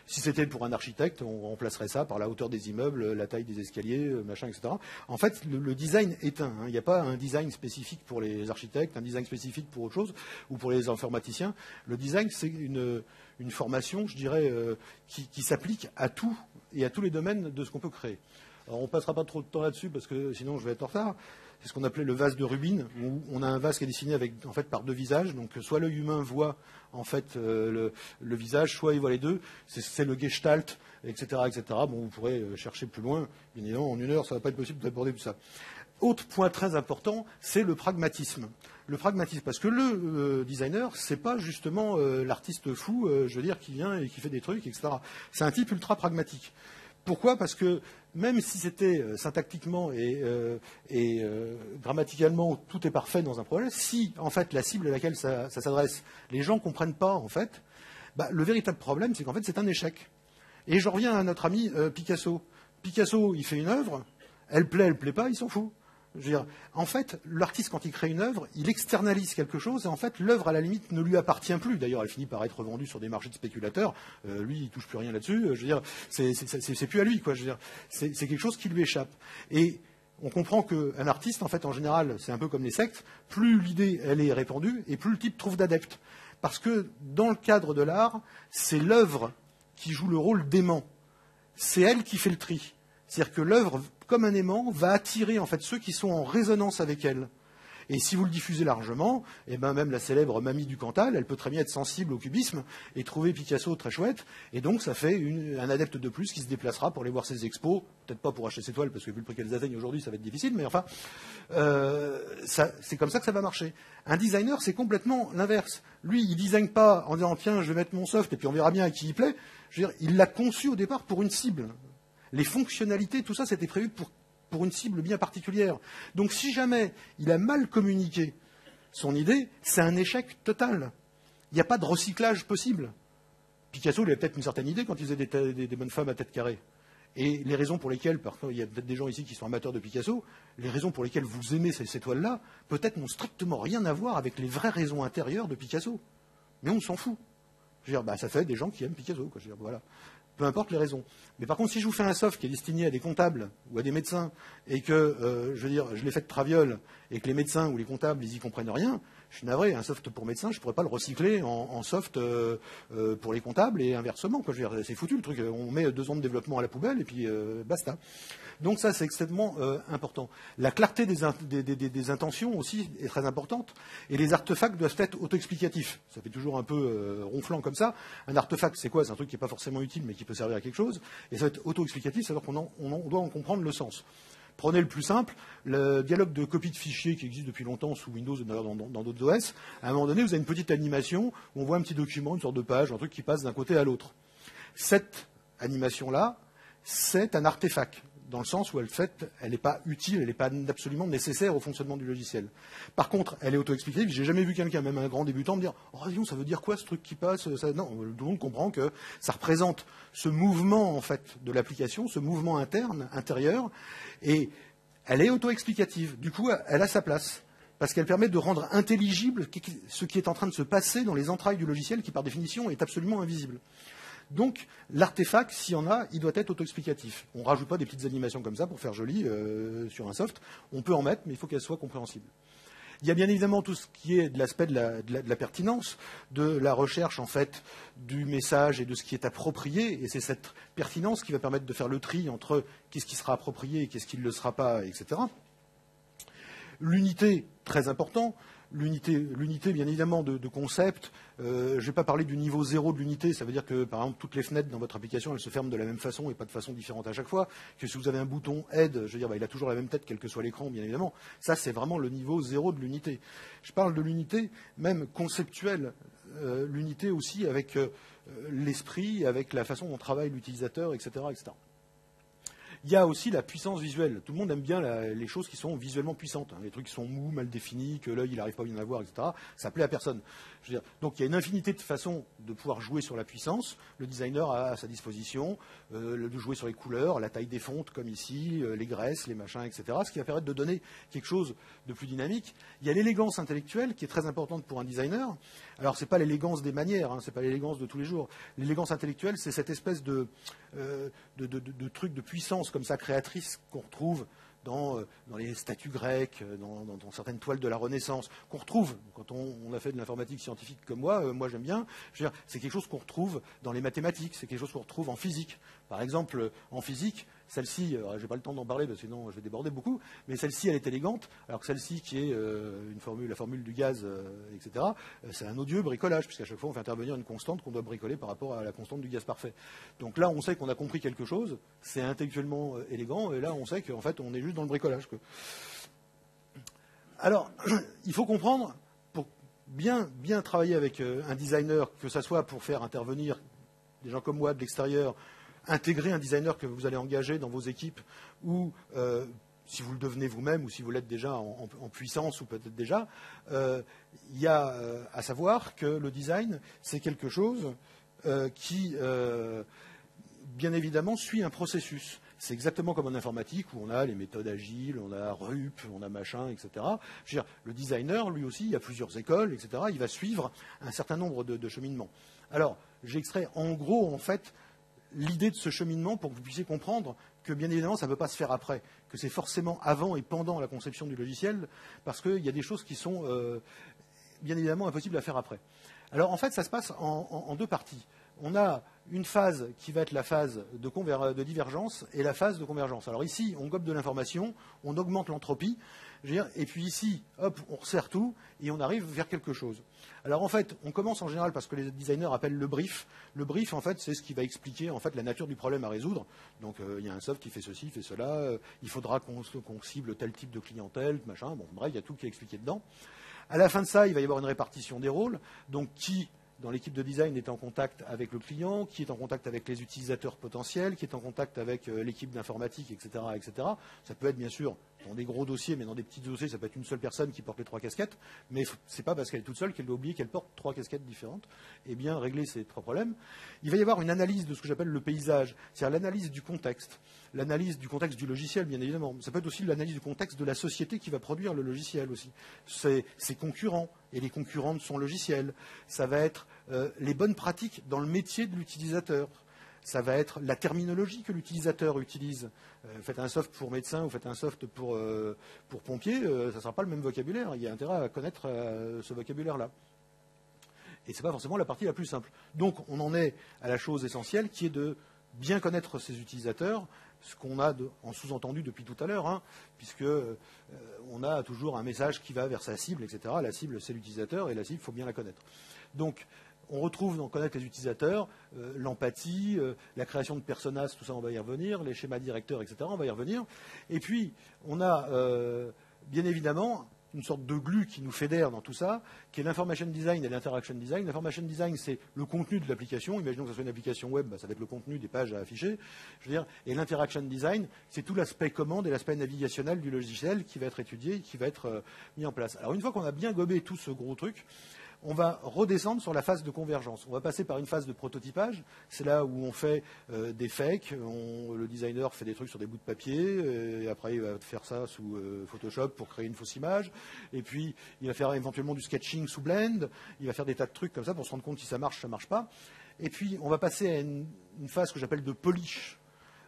si c'était pour un architecte, on remplacerait ça par la hauteur des immeubles, la taille des escaliers, machin, etc. En fait, le design est un. Il n'y a pas un design spécifique pour les architectes, un design spécifique pour autre chose, ou pour les informaticiens. Le design, c'est une formation, je dirais, qui s'applique à tout et à tous les domaines de ce qu'on peut créer. Alors, on ne passera pas trop de temps là-dessus parce que sinon je vais être en retard. C'est ce qu'on appelait le vase de Rubin, où on a un vase qui est dessiné en fait, par 2 visages. Donc, soit l'œil humain voit en fait le visage, soit il voit les deux. C'est le gestalt, etc., etc. Bon, vous pourrez chercher plus loin. Bien évidemment, en 1 heure, ça ne va pas être possible d'aborder tout ça. Autre point très important, c'est le pragmatisme. Le pragmatisme, parce que le designer, c'est pas justement l'artiste fou, je veux dire, qui vient et qui fait des trucs, etc. C'est un type ultra pragmatique. Pourquoi? Parce que même si c'était syntactiquement et grammaticalement tout est parfait dans un projet, si en fait la cible à laquelle ça s'adresse, les gens ne comprennent pas en fait, bah, le véritable problème c'est qu'en fait c'est un échec. Et je reviens à notre ami Picasso. Picasso, il fait une œuvre, elle plaît pas, il s'en fout. Je veux dire, en fait, l'artiste, quand il crée une œuvre, il externalise quelque chose, et en fait, l'œuvre, à la limite, ne lui appartient plus. D'ailleurs, elle finit par être vendue sur des marchés de spéculateurs. Lui, il touche plus rien là-dessus. Je veux dire, c'est plus à lui, quoi. Je veux dire, c'est quelque chose qui lui échappe. Et on comprend qu'un artiste, en fait, en général, c'est un peu comme les sectes. Plus l'idée, elle est répandue, et plus le type trouve d'adeptes. Parce que, dans le cadre de l'art, c'est l'œuvre qui joue le rôle d'aimant. C'est elle qui fait le tri. C'est-à-dire que l'œuvre, comme un aimant, va attirer en fait ceux qui sont en résonance avec elle. Et si vous le diffusez largement, eh ben même la célèbre Mamie du Cantal, elle peut très bien être sensible au cubisme et trouver Picasso très chouette. Et donc ça fait un adepte de plus qui se déplacera pour aller voir ses expos, peut-être pas pour acheter ses toiles parce que vu le prix qu'elles atteignent aujourd'hui, ça va être difficile. Mais enfin, c'est comme ça que ça va marcher. Un designer, c'est complètement l'inverse. Lui, il design pas en disant tiens, je vais mettre mon soft et puis on verra bien à qui il plaît. Je veux dire, il l'a conçu au départ pour une cible. Les fonctionnalités, tout ça, c'était prévu pour une cible bien particulière. Donc si jamais il a mal communiqué son idée, c'est un échec total. Il n'y a pas de recyclage possible. Picasso, il avait peut-être une certaine idée quand il faisait des bonnes femmes à tête carrée. Et les raisons pour lesquelles, il y a peut-être des gens ici qui sont amateurs de Picasso, les raisons pour lesquelles vous aimez ces toiles-là, peut-être n'ont strictement rien à voir avec les vraies raisons intérieures de Picasso. Mais on s'en fout. Je veux dire, bah, ça fait des gens qui aiment Picasso. Quoi. Je veux dire, voilà. Peu importe les raisons. Mais par contre, si je vous fais un soft qui est destiné à des comptables ou à des médecins et que, je veux dire, je l'ai fait de traviole et que les médecins ou les comptables, ils y comprennent rien, je suis navré, un soft pour médecin, je ne pourrais pas le recycler en soft pour les comptables et inversement. Quoi. Je veux dire, c'est foutu le truc. On met 2 ans de développement à la poubelle et puis basta. Donc ça, c'est extrêmement important. La clarté des intentions aussi est très importante. Et les artefacts doivent être auto-explicatifs. Ça fait toujours un peu ronflant comme ça. Un artefact, c'est quoi? C'est un truc qui n'est pas forcément utile, mais qui peut servir à quelque chose. Et ça va être auto-explicatif, c'est-à-dire qu'on doit en comprendre le sens. Prenez le plus simple, le dialogue de copie de fichiers qui existe depuis longtemps sous Windows, d'ailleurs dans d'autres OS. À un moment donné, vous avez une petite animation où on voit un petit document, une sorte de page, un truc qui passe d'un côté à l'autre. Cette animation-là, c'est un artefact, dans le sens où elle n'est pas utile, elle n'est pas absolument nécessaire au fonctionnement du logiciel. Par contre, elle est auto-explicative. J'ai jamais vu quelqu'un, même un grand débutant, me dire « Oh, dis donc, ça veut dire quoi ce truc qui passe ça... ?» Non, tout le monde comprend que ça représente ce mouvement en fait de l'application, ce mouvement interne, intérieur, et elle est auto-explicative. Du coup, elle a sa place. Parce qu'elle permet de rendre intelligible ce qui est en train de se passer dans les entrailles du logiciel, qui par définition est absolument invisible. Donc, l'artefact, s'il y en a, il doit être auto-explicatif. On ne rajoute pas des petites animations comme ça pour faire joli sur un soft. On peut en mettre, mais il faut qu'elle soit compréhensible. Il y a bien évidemment tout ce qui est de l'aspect de la pertinence, de la recherche en fait du message et de ce qui est approprié. Et c'est cette pertinence qui va permettre de faire le tri entre qu'est-ce qui sera approprié et qu'est-ce qui ne le sera pas, etc. L'unité, très important. L'unité, bien évidemment, de concept. Je ne vais pas parler du niveau 0 de l'unité. Ça veut dire que, par exemple, toutes les fenêtres dans votre application, elles se ferment de la même façon et pas de façon différente à chaque fois. Que si vous avez un bouton Aide, je veux dire, il a toujours la même tête, quel que soit l'écran, bien évidemment. Ça, c'est vraiment le niveau 0 de l'unité. Je parle de l'unité, même conceptuelle. L'unité aussi avec l'esprit, avec la façon dont travaille l'utilisateur, etc., etc. Il y a aussi la puissance visuelle. Tout le monde aime bien les choses qui sont visuellement puissantes. Les trucs qui sont mous, mal définis, que l'œil n'arrive pas bien à voir, etc. Ça plaît à personne. Je veux dire, donc il y a une infinité de façons de pouvoir jouer sur la puissance. Le designer a à sa disposition de jouer sur les couleurs, la taille des fontes comme ici, les graisses, les machins, etc. Ce qui va permettre de donner quelque chose de plus dynamique. Il y a l'élégance intellectuelle qui est très importante pour un designer. Alors c'est pas l'élégance des manières, hein, c'est pas l'élégance de tous les jours. L'élégance intellectuelle, c'est cette espèce de truc de puissance comme ça créatrice qu'on retrouve dans les statues grecques, dans certaines toiles de la Renaissance, qu'on retrouve quand on a fait de l'informatique scientifique comme moi j'aime bien. Je veux dire, c'est quelque chose qu'on retrouve dans les mathématiques, c'est quelque chose qu'on retrouve en physique. Par exemple, en physique, celle-ci, je n'ai pas le temps d'en parler parce que sinon je vais déborder beaucoup, mais celle-ci, elle est élégante, alors que celle-ci, qui est la formule du gaz, etc., c'est un odieux bricolage, puisqu'à chaque fois on fait intervenir une constante qu'on doit bricoler par rapport à la constante du gaz parfait. Donc là, on sait qu'on a compris quelque chose, c'est intellectuellement élégant, et là, on sait qu'en fait, on est juste dans le bricolage. Alors, il faut comprendre, pour bien travailler avec un designer, que ça soit pour faire intervenir des gens comme moi de l'extérieur, intégrer un designer que vous allez engager dans vos équipes ou si vous le devenez vous-même ou si vous l'êtes déjà en puissance ou peut-être déjà, il y a à savoir que le design, c'est quelque chose qui, bien évidemment, suit un processus. C'est exactement comme en informatique où on a les méthodes agiles, on a RUP, on a machin, etc. Je veux dire, le designer, lui aussi, il y a plusieurs écoles, etc. Il va suivre un certain nombre de cheminements. Alors, j'ai extrait en gros, en fait, l'idée de ce cheminement pour que vous puissiez comprendre que, bien évidemment, ça ne peut pas se faire après, que c'est forcément avant et pendant la conception du logiciel, parce qu'il y a des choses qui sont, bien évidemment, impossibles à faire après. Alors, en fait, ça se passe en deux parties. On a une phase qui va être la phase de divergence et la phase de convergence. Alors ici, on gobe de l'information, on augmente l'entropie, et puis ici, hop, on resserre tout et on arrive vers quelque chose. Alors en fait, on commence en général par ce que les designers appellent le brief. Le brief, en fait, c'est ce qui va expliquer en fait la nature du problème à résoudre. Donc il y a un soft qui fait ceci, fait cela, il faudra qu'on cible tel type de clientèle, machin. Bon, bref, il y a tout qui est expliqué dedans. À la fin de ça, il va y avoir une répartition des rôles. Donc qui dans l'équipe de design est en contact avec le client, qui est en contact avec les utilisateurs potentiels, qui est en contact avec l'équipe d'informatique, etc., etc. Ça peut être bien sûr dans des gros dossiers, mais dans des petits dossiers, ça peut être une seule personne qui porte les trois casquettes, mais c'est pas parce qu'elle est toute seule qu'elle doit oublier qu'elle porte trois casquettes différentes et bien régler ces trois problèmes. Il va y avoir une analyse de ce que j'appelle le paysage, c'est-à-dire l'analyse du contexte du logiciel, bien évidemment. Ça peut être aussi l'analyse du contexte de la société qui va produire le logiciel aussi. Ses concurrents et les concurrents de son logiciel. Ça va être les bonnes pratiques dans le métier de l'utilisateur. Ça va être la terminologie que l'utilisateur utilise. Faites un soft pour médecin ou faites un soft pour pompier, ça ne sera pas le même vocabulaire. Il y a intérêt à connaître ce vocabulaire-là. Et ce n'est pas forcément la partie la plus simple. Donc on en est à la chose essentielle qui est de bien connaître ses utilisateurs, ce qu'on a en sous-entendu depuis tout à l'heure, hein, puisque on a toujours un message qui va vers sa cible, etc. La cible, c'est l'utilisateur, et la cible, il faut bien la connaître. Donc, on retrouve dans connaître les utilisateurs, l'empathie, la création de personas, tout ça, on va y revenir, les schémas directeurs, etc., on va y revenir. Et puis, on a, bien évidemment, une sorte de glue qui nous fédère dans tout ça, qui est l'information design et l'interaction design. L'information design, c'est le contenu de l'application. Imaginons que ce soit une application web, ça va être le contenu des pages à afficher. Je veux dire, et l'interaction design, c'est tout l'aspect commande et l'aspect navigationnel du logiciel qui va être étudié, qui va être mis en place. Alors une fois qu'on a bien gobé tout ce gros truc, on va redescendre sur la phase de convergence. On va passer par une phase de prototypage. C'est là où on fait des fakes. Le designer fait des trucs sur des bouts de papier. Et après, il va faire ça sous Photoshop pour créer une fausse image. Et puis, il va faire éventuellement du sketching sous Blend. Il va faire des tas de trucs comme ça pour se rendre compte si ça marche pas. Et puis, on va passer à une phase que j'appelle de polish.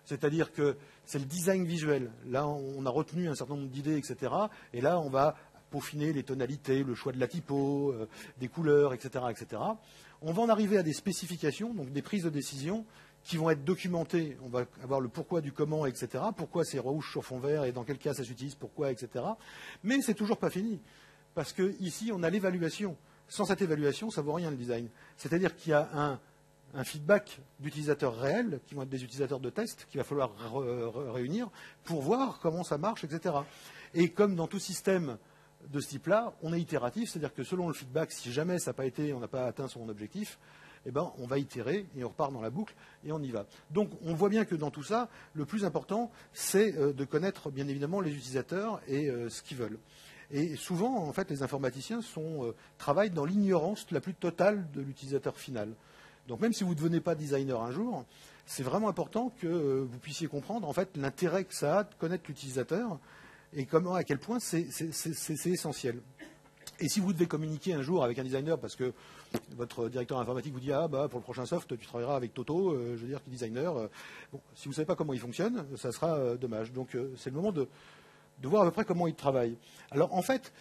C'est-à-dire que c'est le design visuel. Là, on a retenu un certain nombre d'idées, etc. Et là, on va peaufiner les tonalités, le choix de la typo, des couleurs, etc., etc. On va en arriver à des spécifications, donc des prises de décision qui vont être documentées. On va avoir le pourquoi du comment, etc. Pourquoi c'est rouge sur fond vert et dans quel cas ça s'utilise, pourquoi, etc. Mais c'est toujours pas fini. Parce que ici, on a l'évaluation. Sans cette évaluation, ça ne vaut rien le design. C'est-à-dire qu'il y a un feedback d'utilisateurs réels, qui vont être des utilisateurs de test, qu'il va falloir réunir pour voir comment ça marche, etc. Et comme dans tout système de ce type-là, on est itératif, c'est-à-dire que selon le feedback, si jamais ça n'a pas été, on n'a pas atteint son objectif, eh ben, on va itérer et on repart dans la boucle et on y va. Donc on voit bien que dans tout ça, le plus important, c'est de connaître bien évidemment les utilisateurs et ce qu'ils veulent. Et souvent, en fait, les informaticiens travaillent dans l'ignorance la plus totale de l'utilisateur final. Donc même si vous ne devenez pas designer un jour, c'est vraiment important que vous puissiez comprendre en fait l'intérêt que ça a de connaître l'utilisateur et à quel point c'est essentiel. Et si vous devez communiquer un jour avec un designer parce que votre directeur informatique vous dit pour le prochain soft tu travailleras avec Toto, je veux dire qui est designer, bon, si vous ne savez pas comment il fonctionne, ça sera dommage. Donc c'est le moment de voir à peu près comment il travaille. Alors en fait,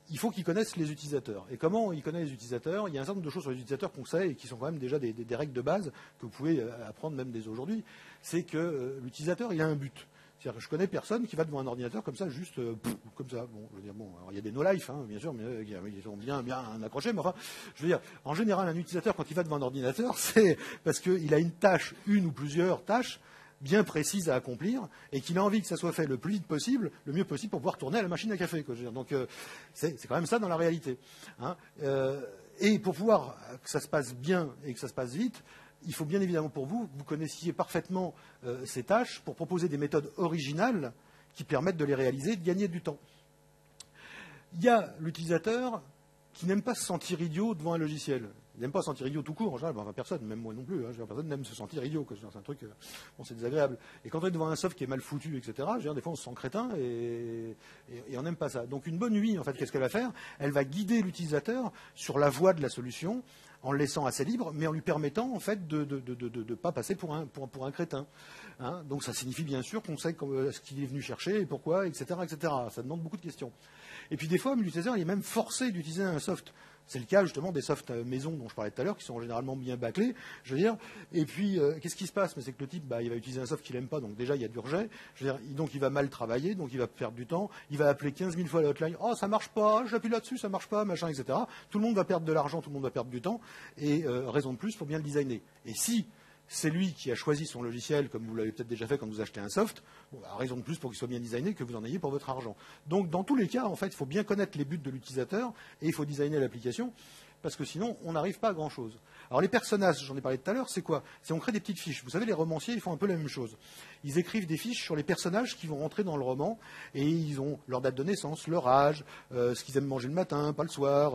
il faut qu'ils connaissent les utilisateurs. Et comment ils connaissent les utilisateurs? Il y a un certain nombre de choses sur les utilisateurs qu'on sait et qui sont quand même déjà des règles de base que vous pouvez apprendre même dès aujourd'hui. C'est que l'utilisateur, il a un but. C'est-à-dire que je connais personne qui va devant un ordinateur comme ça, juste comme ça. Bon, je veux dire, alors il y a des no-life, hein, bien sûr, mais ils sont bien accrochés. Mais enfin, je veux dire, en général, un utilisateur, quand il va devant un ordinateur, c'est parce qu'il a une tâche, une ou plusieurs tâches bien précises à accomplir et qu'il a envie que ça soit fait le plus vite possible, le mieux possible pour pouvoir tourner à la machine à café. Quoi, je veux dire. Donc, c'est quand même ça dans la réalité. Hein. Et pour pouvoir que ça se passe bien et que ça se passe vite, il faut bien évidemment pour vous que vous connaissiez parfaitement ces tâches pour proposer des méthodes originales qui permettent de les réaliser et de gagner du temps. Il y a l'utilisateur qui n'aime pas se sentir idiot devant un logiciel. Il n'aime pas se sentir idiot tout court, en général, enfin, personne, même moi non plus, hein, personne n'aime se sentir idiot, c'est un truc, bon, c'est désagréable. Et quand on est devant un soft qui est mal foutu, etc., je veux dire, des fois on se sent crétin et on n'aime pas ça. Donc une bonne UI, en fait, qu'est-ce qu'elle va faire? Elle va guider l'utilisateur sur la voie de la solution, en le laissant assez libre, mais en lui permettant, en fait, de pas passer pour un crétin. Hein. Donc ça signifie bien sûr qu'on sait ce qu'il est venu chercher et pourquoi, etc., etc. Ça demande beaucoup de questions. Et puis des fois, l'utilisateur il est même forcé d'utiliser un soft. C'est le cas justement des softs maison dont je parlais tout à l'heure, qui sont généralement bien bâclés, je veux dire. Et puis, qu'est-ce qui se passe? Mais c'est que le type, il va utiliser un soft qu'il n'aime pas, donc déjà il y a du rejet. Je veux dire, donc il va mal travailler, donc il va perdre du temps. Il va appeler 15 000 fois la hotline. Oh, ça marche pas, j'appuie là-dessus, ça marche pas, machin, etc. Tout le monde va perdre de l'argent, tout le monde va perdre du temps. Et raison de plus pour bien le designer. Et si c'est lui qui a choisi son logiciel, comme vous l'avez peut-être déjà fait quand vous achetez un soft, raison de plus pour qu'il soit bien designé que vous en ayez pour votre argent. Donc, dans tous les cas, en fait, il faut bien connaître les buts de l'utilisateur et il faut designer l'application, parce que sinon, on n'arrive pas à grand-chose. Alors, les personnages, j'en ai parlé tout à l'heure, c'est quoi? C'est on crée des petites fiches. Vous savez, les romanciers, ils font un peu la même chose. Ils écrivent des fiches sur les personnages qui vont rentrer dans le roman, et ils ont leur date de naissance, leur âge, ce qu'ils aiment manger le matin, pas le soir,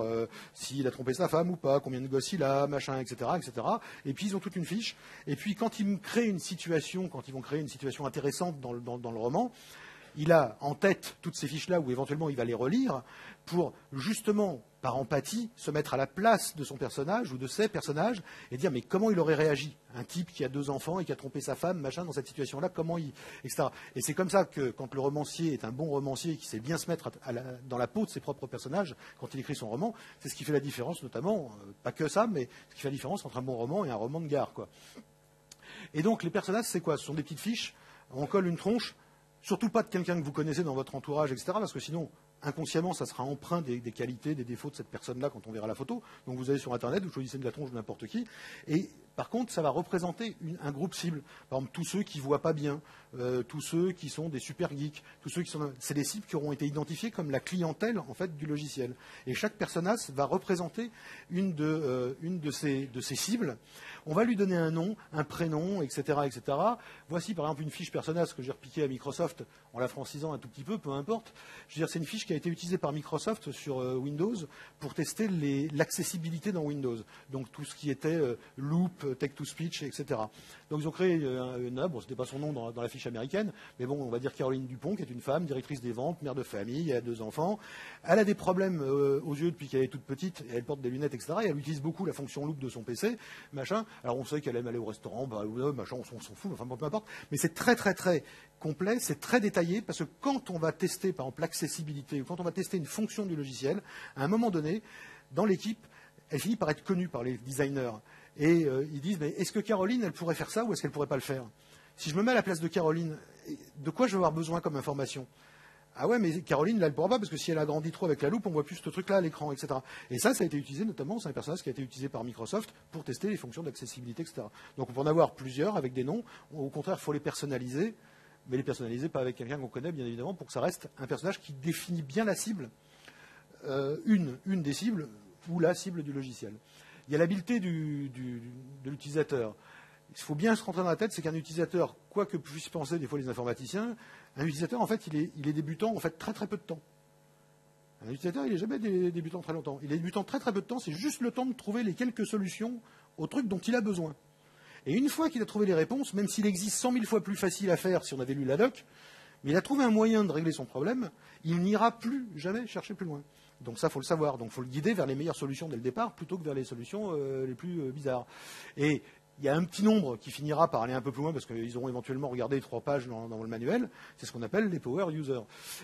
s'il a trompé sa femme ou pas, combien de gosses il a, machin, etc., etc. Et puis, ils ont toute une fiche. Et puis, quand ils créent une situation, quand ils vont créer une situation intéressante dans le roman, il a en tête toutes ces fiches-là où éventuellement il va les relire pour justement, par empathie, se mettre à la place de son personnage ou de ses personnages et dire mais comment il aurait réagi? Un type qui a 2 enfants et qui a trompé sa femme, machin, dans cette situation-là, comment il... etc. Et c'est comme ça que quand le romancier est un bon romancier qui sait bien se mettre dans la peau de ses propres personnages quand il écrit son roman, c'est ce qui fait la différence notamment, pas que ça, mais ce qui fait la différence entre un bon roman et un roman de gare, quoi. Et donc les personnages, c'est quoi? Ce sont des petites fiches, on colle une tronche. Surtout pas de quelqu'un que vous connaissez dans votre entourage, etc. Parce que sinon, inconsciemment, ça sera empreint des qualités, des défauts de cette personne-là quand on verra la photo. Donc vous allez sur Internet, vous choisissez de la tronche de n'importe qui. Et par contre, ça va représenter un groupe cible. Par exemple, tous ceux qui voient pas bien, tous ceux qui sont des super geeks, tous ceux qui sont... C'est des cibles qui auront été identifiés comme la clientèle, en fait, du logiciel. Et chaque personnage va représenter une de ces cibles. On va lui donner un nom, un prénom, etc., etc. Voici, par exemple, une fiche personnage que j'ai repiquée à Microsoft en la francisant un tout petit peu, peu importe. Je veux dire, c'est une fiche qui a été utilisée par Microsoft sur Windows pour tester l'accessibilité dans Windows. Donc, tout ce qui était loop, text-to-speech, etc. Donc, ils ont créé bon, c'était pas son nom dans la fiche américaine, mais bon, on va dire Caroline Dupont, qui est une femme, directrice des ventes, mère de famille, elle a 2 enfants. Elle a des problèmes aux yeux depuis qu'elle est toute petite, et elle porte des lunettes, etc. Et elle utilise beaucoup la fonction loop de son PC, machin. Alors, on sait qu'elle aime aller au restaurant, machin, on s'en fout, enfin, peu importe. Mais c'est très, très, très complet, c'est très détaillé, parce que quand on va tester, par exemple, l'accessibilité, ou quand on va tester une fonction du logiciel, à un moment donné, dans l'équipe, elle finit par être connue par les designers. Et ils disent, mais est-ce que Caroline, elle pourrait faire ça ou est-ce qu'elle ne pourrait pas le faire? Si je me mets à la place de Caroline, de quoi je vais avoir besoin comme information? Ah ouais, mais Caroline, là, elle ne pourra pas, parce que si elle a grandi trop avec la loupe, on ne voit plus ce truc-là à l'écran, etc. Et ça a été utilisé notamment, c'est un personnage qui a été utilisé par Microsoft pour tester les fonctions d'accessibilité, etc. Donc on peut en avoir plusieurs avec des noms. Au contraire, il faut les personnaliser, mais les personnaliser pas avec quelqu'un qu'on connaît, bien évidemment, pour que ça reste un personnage qui définit bien la cible, une des cibles, ou la cible du logiciel. Il y a l'habileté de l'utilisateur. Il faut bien se rentrer dans la tête, c'est qu'un utilisateur, quoi que puissent penser des fois les informaticiens, un utilisateur, en fait, il est débutant, en fait, très très peu de temps. Un utilisateur, il n'est jamais débutant très longtemps. Il est débutant très très peu de temps, c'est juste le temps de trouver les quelques solutions au truc dont il a besoin. Et une fois qu'il a trouvé les réponses, même s'il existe 100 000 fois plus facile à faire si on avait lu la doc, mais il a trouvé un moyen de régler son problème, il n'ira plus jamais chercher plus loin. Donc ça, il faut le savoir. Donc il faut le guider vers les meilleures solutions dès le départ, plutôt que vers les solutions les plus bizarres. Et il y a un petit nombre qui finira par aller un peu plus loin parce qu'ils auront éventuellement regardé 3 pages dans le manuel. C'est ce qu'on appelle les power users.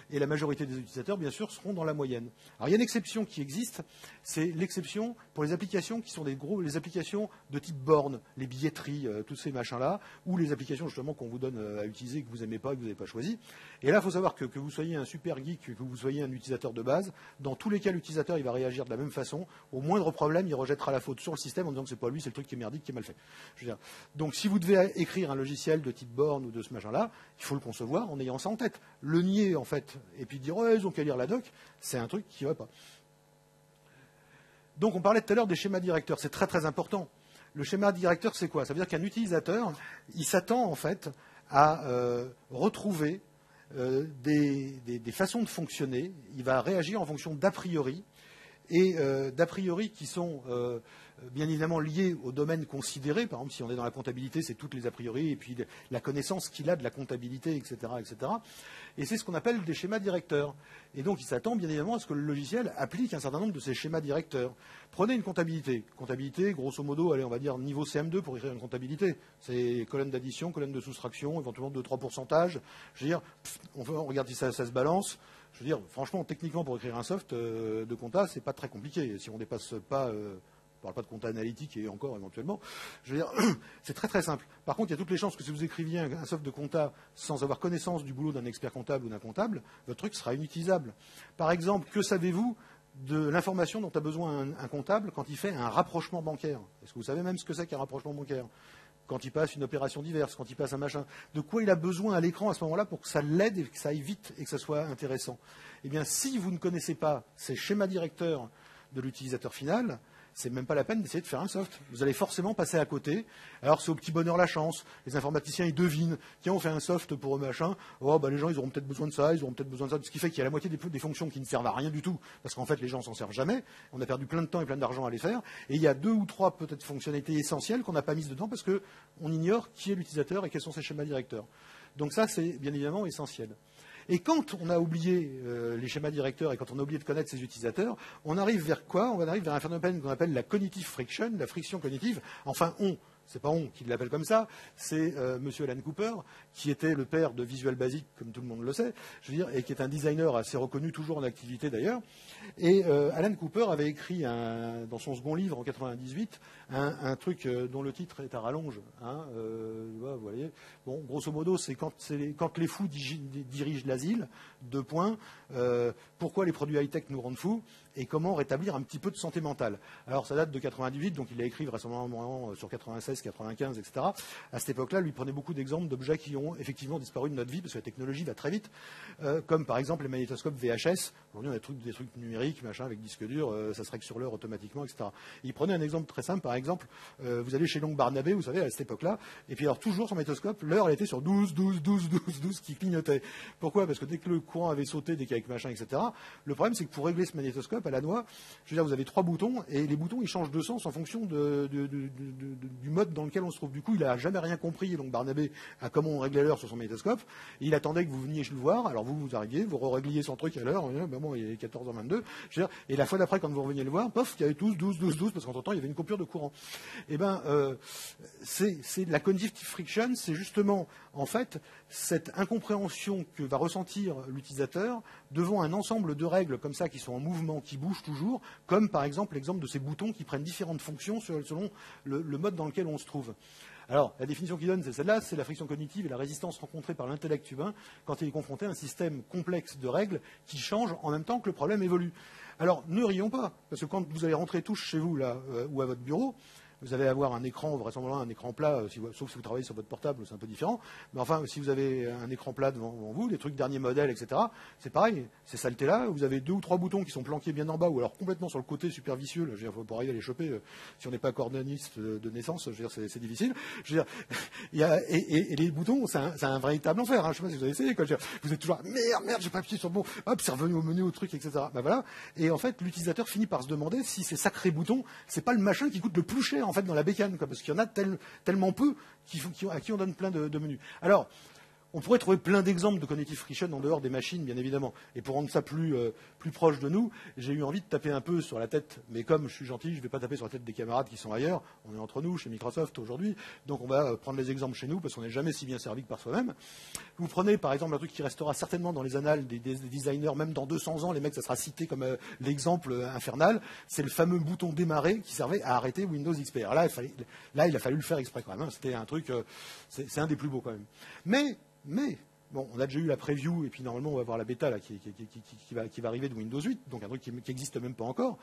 Et la majorité des utilisateurs, bien sûr, seront dans la moyenne. Alors il y a une exception qui existe, c'est l'exception pour les applications qui sont les applications de type borne, les billetteries, tous ces machins-là, ou les applications justement qu'on vous donne à utiliser, que vous n'aimez pas, que vous n'avez pas choisi. Et là, il faut savoir que vous soyez un super geek, que vous soyez un utilisateur de base, dans tous les cas, l'utilisateur, il va réagir de la même façon. Au moindre problème, il rejettera la faute sur le système en disant que c'est pas lui, c'est le truc qui est merdique, qui est mal fait. Je veux dire, donc si vous devez écrire un logiciel de type borne ou de ce machin-là, il faut le concevoir en ayant ça en tête. Le nier, en fait, et puis dire ils ont qu'à lire la doc, c'est un truc qui ne va pas. Donc on parlait tout à l'heure des schémas directeurs, c'est très très important. le schéma directeur, c'est quoi? Ça veut dire qu'un utilisateur, il s'attend en fait à retrouver des façons de fonctionner. Il va réagir en fonction d'a priori, et d'a priori qui sont bien évidemment liés au domaine considéré. Par exemple, si on est dans la comptabilité, c'est toutes les a priori, et puis la connaissance qu'il a de la comptabilité, etc., etc. Et c'est ce qu'on appelle des schémas directeurs. Et donc, il s'attend bien évidemment à ce que le logiciel applique un certain nombre de ces schémas directeurs. Prenez une comptabilité. Comptabilité, grosso modo, allez, on va dire niveau CM2 pour écrire une comptabilité. C'est colonne d'addition, colonne de soustraction, éventuellement 2-3 pourcentages. Je veux dire, on regarde si ça se balance. Je veux dire, franchement, techniquement, pour écrire un soft de compta, c'est pas très compliqué. Si on dépasse pas, on parle pas de compta analytique et encore éventuellement, je veux dire, c'est très très simple. Par contre, il y a toutes les chances que si vous écriviez un soft de compta sans avoir connaissance du boulot d'un expert comptable ou d'un comptable, votre truc sera inutilisable. Par exemple, que savez-vous de l'information dont a besoin un comptable quand il fait un rapprochement bancaire? Est-ce que vous savez même ce que c'est qu'un rapprochement bancaire? Quand il passe une opération diverse, quand il passe un machin, de quoi il a besoin à l'écran à ce moment-là pour que ça l'aide et que ça aille vite et que ça soit intéressant? Eh bien, si vous ne connaissez pas ces schémas directeurs de l'utilisateur final, c'est même pas la peine d'essayer de faire un soft. Vous allez forcément passer à côté. Alors, c'est au petit bonheur la chance. Les informaticiens, ils devinent. Tiens, on fait un soft pour eux, machin. Oh, bah, les gens, ils auront peut-être besoin de ça, ils auront peut-être besoin de ça. Ce qui fait qu'il y a la moitié des fonctions qui ne servent à rien du tout. Parce qu'en fait, les gens s'en servent jamais. On a perdu plein de temps et plein d'argent à les faire. Et il y a 2 ou 3 peut-être fonctionnalités essentielles qu'on n'a pas mises dedans parce qu'on ignore qui est l'utilisateur et quels sont ses schémas directeurs. Donc ça, c'est bien évidemment essentiel. Et quand on a oublié les schémas directeurs et quand on a oublié de connaître ses utilisateurs, on arrive vers quoi? On arrive vers un phénomène qu'on appelle la cognitive friction, la friction cognitive. Enfin, c'est pas on qui l'appelle comme ça, c'est Monsieur Alan Cooper, qui était le père de Visual Basic, comme tout le monde le sait, je veux dire, et qui est un designer assez reconnu, toujours en activité d'ailleurs. Et Alan Cooper avait écrit dans son second livre en 98 un truc dont le titre est à rallonge. Hein, vous voyez. Bon, grosso modo, c'est quand les fous dirigent l'asile. 2 points. Pourquoi les produits high-tech nous rendent fous et comment rétablir un petit peu de santé mentale. Alors, ça date de 98, donc il l'a écrit vraisemblablement sur 96, 95, etc. À cette époque-là, lui prenait beaucoup d'exemples d'objets qui ont effectivement disparu de notre vie parce que la technologie va très vite, comme par exemple les magnétoscopes VHS. Aujourd'hui, on a des trucs numériques, machin, avec disque dur, ça se règle sur l'heure automatiquement, etc. Il prenait un exemple très simple, par exemple, vous allez chez l'oncle Barnabé, vous savez, à cette époque-là, et puis alors toujours son magnétoscope, l'heure, elle était sur 12, 12, 12, 12, 12 qui clignotait. Pourquoi? Parce que dès que le courant avait sauté, dès qu'il y avait machin, etc., le problème, c'est que pour régler ce magnétoscope à la noix, je veux dire, vous avez 3 boutons, et les boutons, ils changent de sens en fonction du mode dans lequel on se trouve. Du coup, il n'a jamais rien compris, donc Barnabé, à comment on réglait l'heure sur son magnétoscope. Et il attendait que vous veniez le voir, alors vous arriviez, vous régliez son truc à l'heure, ben bon, il est 14h22, je veux dire, et la fois d'après, quand vous reveniez le voir, pof, il y avait 12, 12, 12, 12, parce qu'entre temps, il y avait une coupure de courant. Eh ben, c'est la cognitive friction, c'est justement, en fait, cette incompréhension que va ressentir l'utilisateur devant un ensemble de règles comme ça qui sont en mouvement, qui bougent toujours, comme par exemple l'exemple de ces boutons qui prennent différentes fonctions selon le mode dans lequel on se trouve. Alors, la définition qu'il donne, c'est celle-là, c'est la friction cognitive et la résistance rencontrée par l'intellect humain quand il est confronté à un système complexe de règles qui change en même temps que le problème évolue. Alors, ne rions pas, parce que quand vous allez rentrer tous chez vous, là, ou à votre bureau, vous allez avoir un écran, vraisemblablement un écran plat, sauf si vous travaillez sur votre portable, c'est un peu différent. Mais enfin, si vous avez un écran plat devant vous, des trucs dernier modèle, etc., c'est pareil. Ces saletés-là, vous avez 2 ou 3 boutons qui sont planqués bien en bas, ou alors complètement sur le côté super vicieux. Là, je veux dire, pour arriver à les choper, si on n'est pas cordoniste de naissance, je veux dire, c'est difficile. Je veux dire, et les boutons, c'est un véritable enfer. Hein. Je sais pas si vous avez essayé. Quoi. Je veux dire, vous êtes toujours merde, j'ai pas appuyé sur le bon. Hop, c'est revenu au menu, au truc, etc. Ben voilà. Et en fait, l'utilisateur finit par se demander si ces sacrés boutons, c'est pas le machin qui coûte le plus cher en fait dans la bécane, quoi, parce qu'il y en a tellement peu à qui on donne plein de menus. Alors, on pourrait trouver plein d'exemples de cognitive friction en dehors des machines, bien évidemment. Et pour rendre ça plus proche de nous, j'ai eu envie de taper un peu sur la tête. Mais comme je suis gentil, je ne vais pas taper sur la tête des camarades qui sont ailleurs. On est entre nous, chez Microsoft aujourd'hui. Donc on va prendre les exemples chez nous, parce qu'on n'est jamais si bien servi que par soi-même. Vous prenez par exemple un truc qui restera certainement dans les annales des designers, même dans 200 ans, les mecs, ça sera cité comme l'exemple infernal. C'est le fameux bouton démarrer qui servait à arrêter Windows XP. Alors là, il a fallu le faire exprès quand même. Hein. C'était un truc, c'est un des plus beaux quand même. Mais, bon, on a déjà eu la preview, et puis normalement on va voir la bêta là, qui va arriver de Windows 8, donc un truc qui n'existe même pas encore.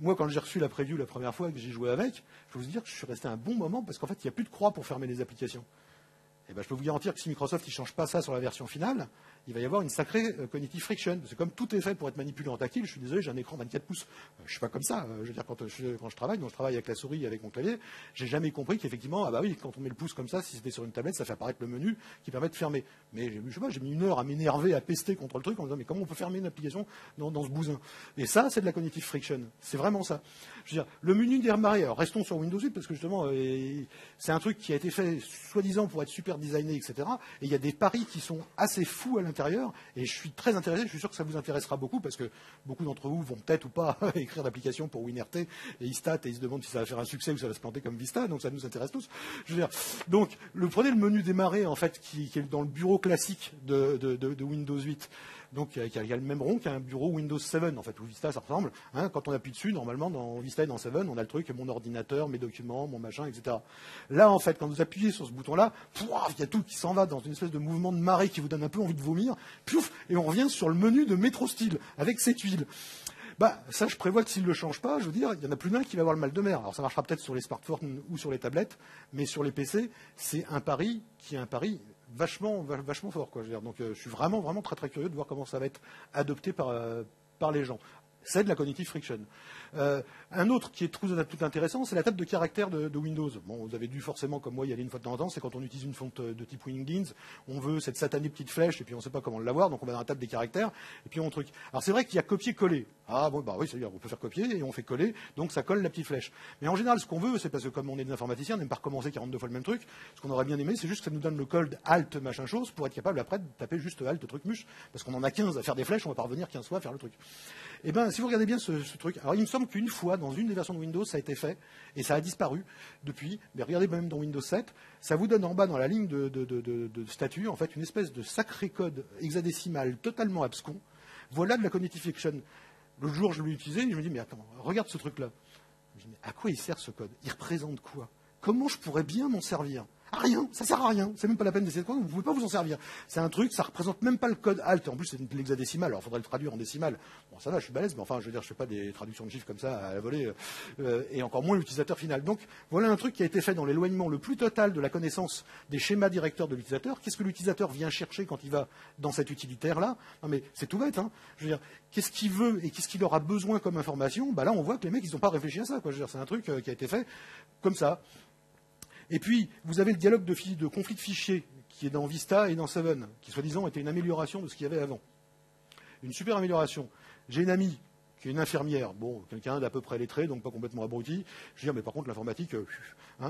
Moi, quand j'ai reçu la preview la première fois que j'ai joué avec, je peux vous dire que je suis resté un bon moment, parce qu'en fait, il n'y a plus de croix pour fermer les applications. Eh ben, je peux vous garantir que si Microsoft ne change pas ça sur la version finale, il va y avoir une sacrée cognitive friction. C'est comme tout est fait pour être manipulé en tactile. Je suis désolé, j'ai un écran 24 pouces. Je suis pas comme ça. Je veux dire, quand je travaille, donc je travaille avec la souris et avec mon clavier, j'ai jamais compris qu'effectivement, ah bah oui, quand on met le pouce comme ça, si c'était sur une tablette, ça fait apparaître le menu qui permet de fermer. Mais je sais pas, j'ai mis 1 heure à m'énerver, à pester contre le truc en me disant, mais comment on peut fermer une application dans ce bousin? Et ça, c'est de la cognitive friction. C'est vraiment ça. Je veux dire, le menu démarré, alors restons sur Windows 8 parce que justement, c'est un truc qui a été fait soi-disant pour être super designé, etc. Et il y a des paris qui sont assez fous à l'intérieur. Et je suis très intéressé, je suis sûr que ça vous intéressera beaucoup parce que beaucoup d'entre vous vont peut-être ou pas écrire d'applications pour WinRT et Istat et ils se demandent si ça va faire un succès ou ça va se planter comme Vista. Donc ça nous intéresse tous. Je veux dire, donc prenez le menu démarrer en fait qui est dans le bureau classique de Windows 8. Donc il y a le même rond qu'un bureau Windows 7, en fait, où Vista ça ressemble. Hein, quand on appuie dessus, normalement dans Vista et dans 7, on a le truc, mon ordinateur, mes documents, mon machin, etc. Là, en fait, quand vous appuyez sur ce bouton-là, il y a tout qui s'en va dans une espèce de mouvement de marée qui vous donne un peu envie de vomir, pouf, et on revient sur le menu de MetroStyle, avec cette huile. Bah, ça, je prévois que s'il ne le change pas, je veux dire, il y en a plus d'un qui va avoir le mal de mer. Alors ça marchera peut-être sur les smartphones ou sur les tablettes, mais sur les PC, c'est un pari qui est un pari vachement fort, quoi. Je veux dire. Donc je suis vraiment très très curieux de voir comment ça va être adopté par les gens. C'est de la cognitive friction. Un autre qui est tout intéressant, c'est la table de caractères de Windows. Bon, vous avez dû forcément, comme moi, y aller une fois de temps en temps. C'est quand on utilise une fonte de type Wingdings, on veut cette satanée petite flèche et puis on ne sait pas comment l'avoir, donc on va dans la table des caractères et puis on truc. Alors c'est vrai qu'il y a copier-coller. Ah bon, bah oui, c'est-à-dire on peut faire copier et on fait coller, donc ça colle la petite flèche. Mais en général, ce qu'on veut, c'est parce que comme on est des informaticiens, on n'aime pas recommencer 42 fois le même truc. Ce qu'on aurait bien aimé, c'est juste que ça nous donne le code Alt machin chose pour être capable après de taper juste Alt truc muche, parce qu'on en a 15 à faire des flèches, on va pas revenir 15 fois à faire le truc. Eh ben, si vous regardez bien ce truc, alors il me semble qu'une fois, dans une des versions de Windows, ça a été fait, et ça a disparu depuis, mais regardez même dans Windows 7, ça vous donne en bas dans la ligne de statut, en fait, une espèce de sacré code hexadécimal totalement abscon. Voilà de la cognitive friction. L'autre jour, je l'ai utilisé, et je me dis, mais attends, regarde ce truc-là. Je me dis, mais à quoi il sert ce code? Il représente quoi? Comment je pourrais bien m'en servir? À rien, ça sert à rien. C'est même pas la peine d'essayer de comprendre, vous pouvez pas vous en servir. C'est un truc, ça représente même pas le code alt. En plus, c'est de l'hexadécimal, alors il faudrait le traduire en décimal. Bon, ça va, je suis balèze, mais enfin, je veux dire, je fais pas des traductions de chiffres comme ça à la volée, et encore moins l'utilisateur final. Donc, voilà un truc qui a été fait dans l'éloignement le plus total de la connaissance des schémas directeurs de l'utilisateur. Qu'est-ce que l'utilisateur vient chercher quand il va dans cet utilitaire-là? Non, mais c'est tout bête, hein. Je veux dire, qu'est-ce qu'il veut et qu'est-ce qu'il aura besoin comme information? Bah là, on voit que les mecs, ils n'ont pas réfléchi à ça, quoi. Je veux dire, c'est un truc qui a été fait comme ça. Et puis, vous avez le dialogue de conflit de fichiers qui est dans Vista et dans Seven, qui soi-disant était une amélioration de ce qu'il y avait avant. Une super amélioration. J'ai une amie qui est une infirmière, bon, quelqu'un d'à peu près lettré, donc pas complètement abruti. Je veux dire, mais par contre, l'informatique,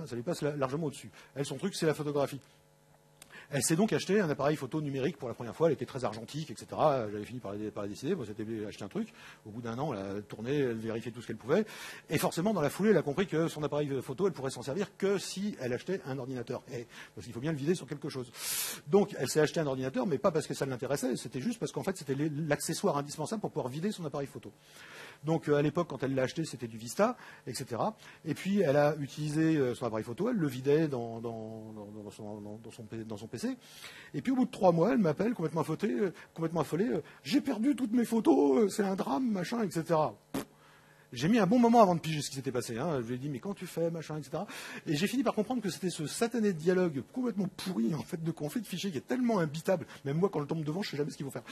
ça lui passe largement au-dessus. Elle, son truc, c'est la photographie. Elle s'est donc acheté un appareil photo numérique pour la première fois. Elle était très argentique, etc. J'avais fini par la décider. Bon, c'était acheter un truc. Au bout d'un an, elle a tourné, elle vérifiait tout ce qu'elle pouvait. Et forcément, dans la foulée, elle a compris que son appareil photo, elle pourrait s'en servir que si elle achetait un ordinateur. Parce qu'il faut bien le vider sur quelque chose. Donc, elle s'est acheté un ordinateur, mais pas parce que ça l'intéressait. C'était juste parce qu'en fait, c'était l'accessoire indispensable pour pouvoir vider son appareil photo. Donc, à l'époque, quand elle l'a acheté, c'était du Vista, etc. Et puis, elle a utilisé son appareil photo. Elle le vidait dans son PC. Et puis au bout de 3 mois, elle m'appelle complètement affolée, j'ai perdu toutes mes photos, c'est un drame, machin, etc. J'ai mis un bon moment avant de piger ce qui s'était passé. Hein. Je lui ai dit, mais quand tu fais, machin, etc. Et j'ai fini par comprendre que c'était ce satané dialogue complètement pourri, en fait, de conflit de fichiers qui est tellement imbitable. Même moi, quand je tombe devant, je sais jamais ce qu'il faut faire.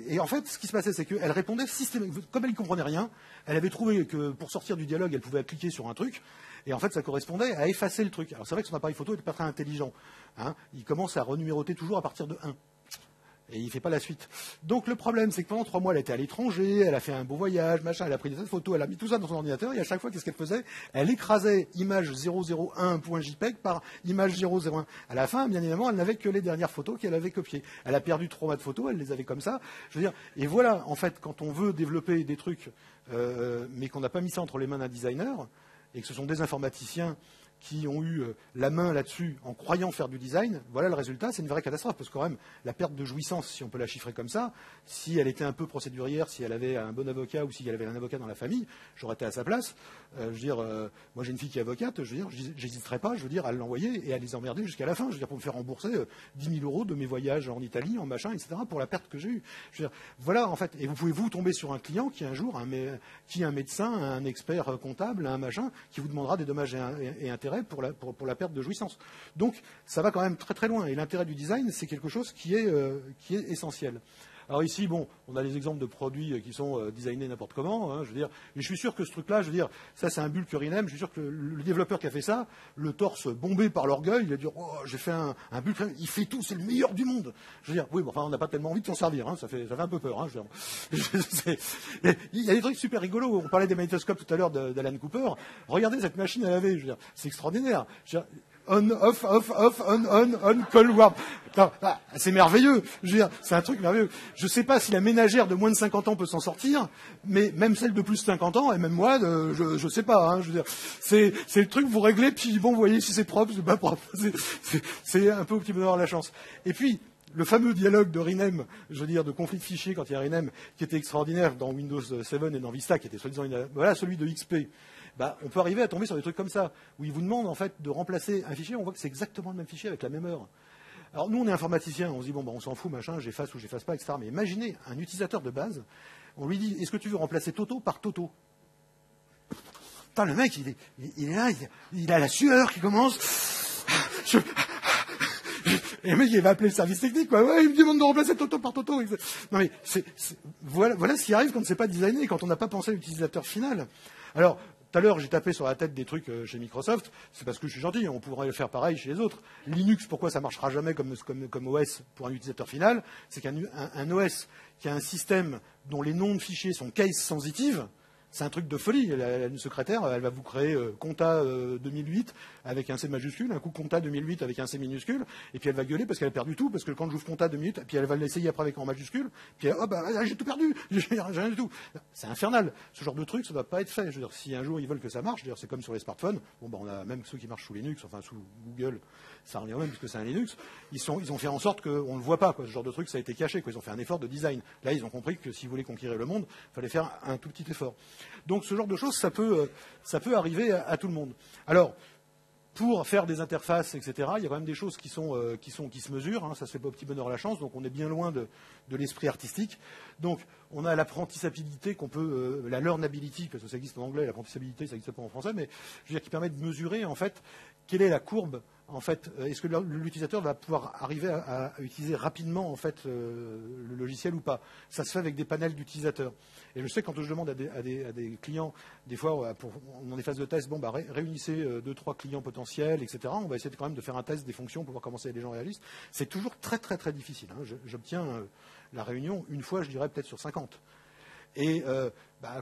Et en fait, ce qui se passait, c'est qu'elle répondait systématiquement. Comme elle ne comprenait rien, elle avait trouvé que pour sortir du dialogue, elle pouvait cliquer sur un truc. Et en fait, ça correspondait à effacer le truc. Alors c'est vrai que son appareil photo n'était pas très intelligent. Hein. Il commence à renuméroter toujours à partir de 1. Et il ne fait pas la suite. Donc le problème, c'est que pendant 3 mois, elle était à l'étranger, elle a fait un beau voyage, machin, elle a pris des photos, elle a mis tout ça dans son ordinateur, et à chaque fois, qu'est-ce qu'elle faisait? Elle écrasait image 001.jpg par image 001. À la fin, bien évidemment, elle n'avait que les dernières photos qu'elle avait copiées. Elle a perdu 3 mois de photos, elle les avait comme ça. Je veux dire, et voilà, en fait, quand on veut développer des trucs, mais qu'on n'a pas mis ça entre les mains d'un designer, et que ce sont des informaticiens qui ont eu la main là-dessus en croyant faire du design, voilà le résultat, c'est une vraie catastrophe, parce que quand même, la perte de jouissance, si on peut la chiffrer comme ça, si elle était un peu procédurière, si elle avait un bon avocat ou si elle avait un avocat dans la famille, j'aurais été à sa place. Je veux dire, moi j'ai une fille qui est avocate, je veux dire, j'hésiterais pas, je veux dire, à l'envoyer et à les emmerder jusqu'à la fin, je veux dire, pour me faire rembourser 10 000 € de mes voyages en Italie, en machin, etc., pour la perte que j'ai eue. Je veux dire, voilà, en fait, et vous pouvez vous tomber sur un client qui un jour, qui est un médecin, un expert comptable, un machin, qui vous demandera des dommages et intérêts d'intérêt pour la perte de jouissance. Donc, ça va quand même très très loin. Et l'intérêt du design, c'est quelque chose qui est essentiel. Alors ici, bon, on a des exemples de produits qui sont designés n'importe comment, hein, je veux dire. Et je suis sûr que ce truc-là, je veux dire, ça c'est un Bulk Urinem, je suis sûr que le développeur qui a fait ça, le torse bombé par l'orgueil, il a dit, oh, j'ai fait un Bulk Urinem, il fait tout, c'est le meilleur du monde. Je veux dire, oui, bon, enfin, on n'a pas tellement envie de s'en servir, hein, ça fait un peu peur, hein, je veux dire. Il y a des trucs super rigolos. On parlait des magnétoscopes tout à l'heure d'Alan Cooper. Regardez cette machine à laver, je veux dire, c'est extraordinaire. Je veux dire, on, off, on, cold warp. C'est merveilleux. Je veux dire, c'est un truc merveilleux. Je ne sais pas si la ménagère de moins de 50 ans peut s'en sortir, mais même celle de plus de 50 ans, et même moi, je ne sais pas. Hein, je veux dire, c'est le truc, vous réglez, puis bon, vous voyez si c'est propre, c'est pas propre. C'est un peu au petit bonheur la chance. Et puis, le fameux dialogue de Rinem, je veux dire, de conflit de fichiers quand il y a Rinem, qui était extraordinaire dans Windows 7 et dans Vista, qui était soi-disant voilà, celui de XP. Bah, on peut arriver à tomber sur des trucs comme ça, où ils vous demandent en fait de remplacer un fichier, on voit que c'est exactement le même fichier avec la même heure. Alors nous, on est informaticiens, on se dit, bon, bah, on s'en fout, machin, j'efface ou j'efface pas, etc. Mais imaginez un utilisateur de base, on lui dit, est-ce que tu veux remplacer Toto par Toto? Putain, le mec, il est là, il a la sueur qui commence. Et le mec, il va appeler le service technique, quoi. Ouais, il me demande de remplacer Toto par Toto. Non mais, voilà ce qui arrive quand c'est pas designé, quand on n'a pas pensé à l'utilisateur final. Alors, tout à l'heure, j'ai tapé sur la tête des trucs chez Microsoft. C'est parce que je suis gentil. On pourrait faire pareil chez les autres. Linux, pourquoi ça marchera jamais comme OS pour un utilisateur final? C'est qu'un OS qui a un système dont les noms de fichiers sont case sensitive, c'est un truc de folie. Une secrétaire, elle va vous créer Compta 2008 avec un C majuscule, un coup Compta 2008 avec un C minuscule, et puis elle va gueuler parce qu'elle a perdu tout, parce que quand j'ouvre Compta 2008, puis elle va l'essayer après avec en majuscule, puis oh bah j'ai tout perdu, j'ai rien du tout. C'est infernal. Ce genre de truc, ça ne doit pas être fait. Je veux dire, si un jour ils veulent que ça marche, c'est comme sur les smartphones. Bon bah on a même ceux qui marchent sous Linux, enfin sous Google, ça revient même puisque c'est un Linux. Ils ont fait en sorte qu'on ne le voit pas, quoi. Ce genre de truc, ça a été caché, quoi. Ils ont fait un effort de design. Là, ils ont compris que s'ils voulaient conquérir le monde, il fallait faire un tout petit effort. Donc ce genre de choses, ça peut arriver à tout le monde. Alors, pour faire des interfaces, etc., il y a quand même des choses qui se mesurent. Hein, ça se fait pas au petit bonheur à la chance, donc on est bien loin de l'esprit artistique. Donc on a l'apprentissabilité qu'on peut, la learnability, parce que ça existe en anglais, l'apprentissabilité, ça n'existe pas en français, mais je veux dire qui permet de mesurer en fait quelle est la courbe. En fait, est-ce que l'utilisateur va pouvoir arriver à utiliser rapidement en fait le logiciel ou pas? Ça se fait avec des panels d'utilisateurs. Et je sais que quand je demande à des clients, des fois, dans des phases de test, bon, bah, réunissez 2-3 clients potentiels, etc. On va essayer quand même de faire un test des fonctions pour voir comment les gens réalisent. C'est toujours très très très difficile. Hein. J'obtiens la réunion une fois, je dirais peut-être sur 50. Et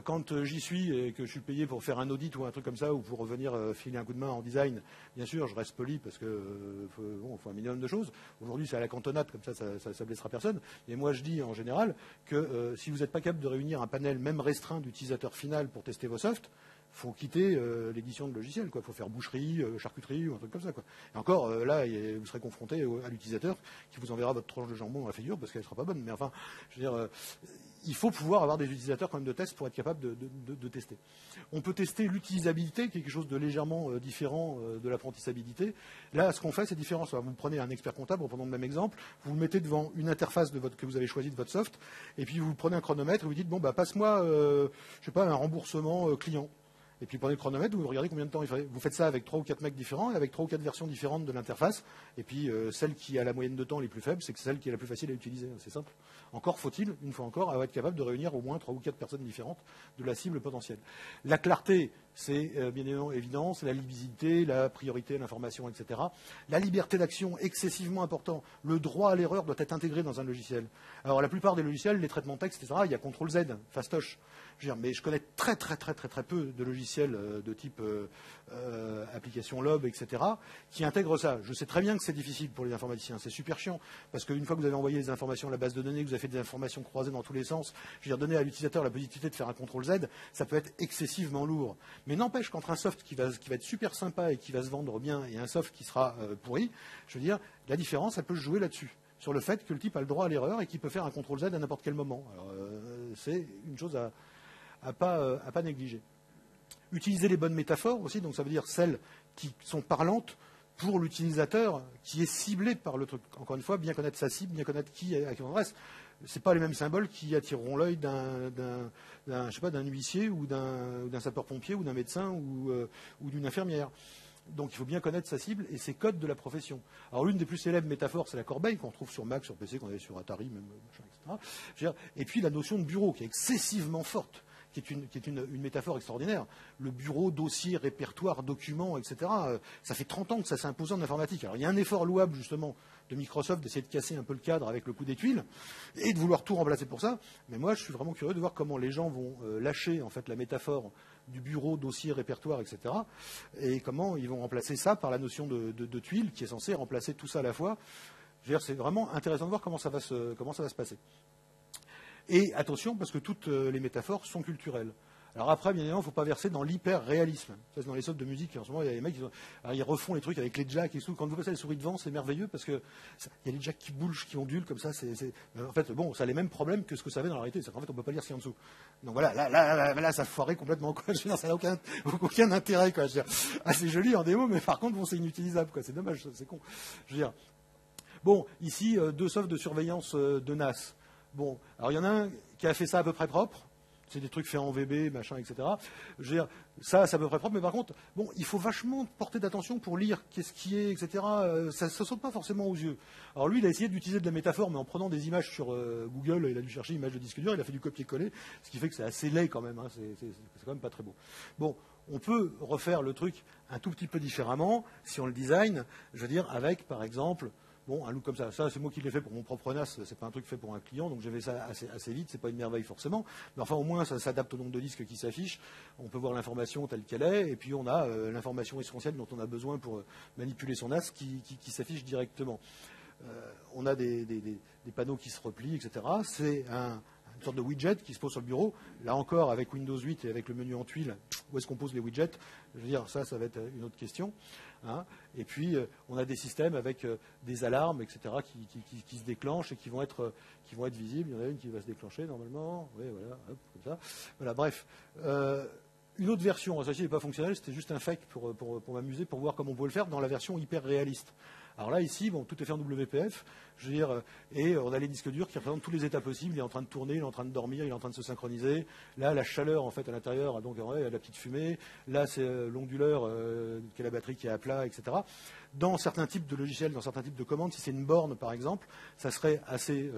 quand j'y suis et que je suis payé pour faire un audit ou un truc comme ça, ou pour revenir filer un coup de main en design, bien sûr, je reste poli parce que faut un minimum de choses. Aujourd'hui, c'est à la cantonade, comme ça blessera personne. Et moi, je dis en général que si vous n'êtes pas capable de réunir un panel même restreint d'utilisateurs final pour tester vos softs, faut quitter l'édition de logiciel, quoi. Faut faire boucherie, charcuterie ou un truc comme ça, quoi. Et encore, là, vous serez confronté à l'utilisateur qui vous enverra votre tranche de jambon dans la figure parce qu'elle ne sera pas bonne. Mais enfin, je veux dire, il faut pouvoir avoir des utilisateurs quand même de test pour être capable de tester. On peut tester l'utilisabilité, quelque chose de légèrement différent de l'apprentissabilité. Là, ce qu'on fait, c'est différent. Vous prenez un expert comptable, reprenons le même exemple, vous le mettez devant une interface que vous avez choisie de votre soft, et puis vous prenez un chronomètre et vous dites, bon, bah, passe-moi, je sais pas, un remboursement client. Et puis prenez le chronomètre, vous regardez combien de temps il fallait. Vous faites ça avec 3 ou 4 mecs différents, et avec 3 ou 4 versions différentes de l'interface. Et puis celle qui a la moyenne de temps les plus faibles, c'est celle qui est la plus facile à utiliser. C'est simple. Encore faut-il, une fois encore, être capable de réunir au moins 3 ou 4 personnes différentes de la cible potentielle. La clarté, c'est bien évident, c'est la lisibilité, la priorité à l'information, etc. La liberté d'action, excessivement important. Le droit à l'erreur doit être intégré dans un logiciel. Alors la plupart des logiciels, les traitements texte, etc., il y a CTRL-Z, fastoche. Mais je connais très peu de logiciels de type application LOB, etc., qui intègrent ça. Je sais très bien que c'est difficile pour les informaticiens, c'est super chiant, parce qu'une fois que vous avez envoyé les informations à la base de données, que vous avez fait des informations croisées dans tous les sens, je veux dire, donner à l'utilisateur la possibilité de faire un CTRL-Z, ça peut être excessivement lourd. Mais n'empêche qu'entre un soft qui va être super sympa et qui va se vendre bien, et un soft qui sera pourri, je veux dire, la différence, elle peut se jouer là-dessus, sur le fait que le type a le droit à l'erreur et qu'il peut faire un CTRL-Z à n'importe quel moment. Alors, c'est une chose à pas négliger. Utiliser les bonnes métaphores aussi, donc ça veut dire celles qui sont parlantes pour l'utilisateur qui est ciblé par le truc. Encore une fois, bien connaître sa cible, bien connaître à qui on adresse. C'est pas les mêmes symboles qui attireront l'œil d'un huissier ou d'un sapeur-pompier ou d'un médecin ou d'une infirmière. Donc il faut bien connaître sa cible et ses codes de la profession. Alors l'une des plus célèbres métaphores, c'est la corbeille, qu'on retrouve sur Mac, sur PC, qu'on avait sur Atari, même, machin, etc. Je veux dire, et puis la notion de bureau, qui est excessivement forte, qui est une métaphore extraordinaire. Le bureau, dossier, répertoire, document, etc. Ça fait 30 ans que ça s'est imposé en informatique. Alors il y a un effort louable, justement, de Microsoft d'essayer de casser un peu le cadre avec le coup des tuiles et de vouloir tout remplacer pour ça. Mais moi, je suis vraiment curieux de voir comment les gens vont lâcher, en fait, la métaphore du bureau, dossier, répertoire, etc. Et comment ils vont remplacer ça par la notion de tuiles qui est censée remplacer tout ça à la fois. Je veux dire, c'est vraiment intéressant de voir comment ça va se passer. Et attention, parce que toutes les métaphores sont culturelles. Alors après, bien évidemment, il ne faut pas verser dans l'hyper-réalisme. Ça, c'est dans les sortes de musique. En ce moment, il y a des mecs ils refont les trucs avec les jacks et tout. Quand vous passez les souris de vent, c'est merveilleux parce que il y a les jacks qui bougent, qui ondulent comme ça. En fait, bon, ça a les mêmes problèmes que ce que ça avait dans la réalité. C'est qu'en fait, on ne peut pas lire ce qu'il y a en dessous. Donc voilà, là, ça foirait complètement. Quoi. Je veux dire, ça n'a aucun intérêt. Quoi. Je veux dire, c'est joli en démo, mais par contre, bon, c'est inutilisable. Quoi. C'est dommage, c'est con. Je veux dire. Bon, ici, 2 softs de surveillance de NAS. Bon, alors il y en a un qui a fait ça à peu près propre. C'est des trucs faits en VB, machin, etc. Je veux dire, ça, c'est à peu près propre, mais par contre, bon, il faut vachement porter d'attention pour lire qu'est-ce qui est, etc. Ça ne saute pas forcément aux yeux. Alors lui, il a essayé d'utiliser de la métaphore, mais en prenant des images sur Google, il a dû chercher images de disque dur, il a fait du copier-coller, ce qui fait que c'est assez laid quand même, hein, c'est quand même pas très beau. Bon, on peut refaire le truc un tout petit peu différemment, si on le design, je veux dire, avec, par exemple, bon, un look comme ça. Ça, c'est moi qui l'ai fait pour mon propre NAS. C'est pas un truc fait pour un client, donc j'ai fait ça assez vite. C'est pas une merveille forcément, mais enfin au moins ça s'adapte au nombre de disques qui s'affichent. On peut voir l'information telle qu'elle est, et puis on a l'information essentielle dont on a besoin pour manipuler son NAS qui s'affiche directement. On a des panneaux qui se replient, etc. C'est une sorte de widget qui se pose sur le bureau. Là encore, avec Windows 8 et avec le menu en tuile, où est-ce qu'on pose les widgets? Je veux dire, ça va être une autre question. Hein. Et puis, on a des systèmes avec des alarmes, etc., qui se déclenchent et qui vont être visibles. Il y en a une qui va se déclencher normalement. Oui, voilà, hop, comme ça. Voilà, bref. Une autre version, celle-ci n'est pas fonctionnelle, c'était juste un fake pour m'amuser, pour voir comment on pouvait le faire dans la version hyper réaliste. Alors là, ici, bon, tout est fait en WPF, je veux dire, et on a les disques durs qui représentent tous les états possibles. Il est en train de tourner, il est en train de dormir, il est en train de se synchroniser. Là, la chaleur, en fait, à l'intérieur, donc, il y a de la petite fumée. Là, c'est l'onduleur, qui est la batterie qui est à plat, etc. Dans certains types de logiciels, dans certains types de commandes, si c'est une borne, par exemple, ça serait assez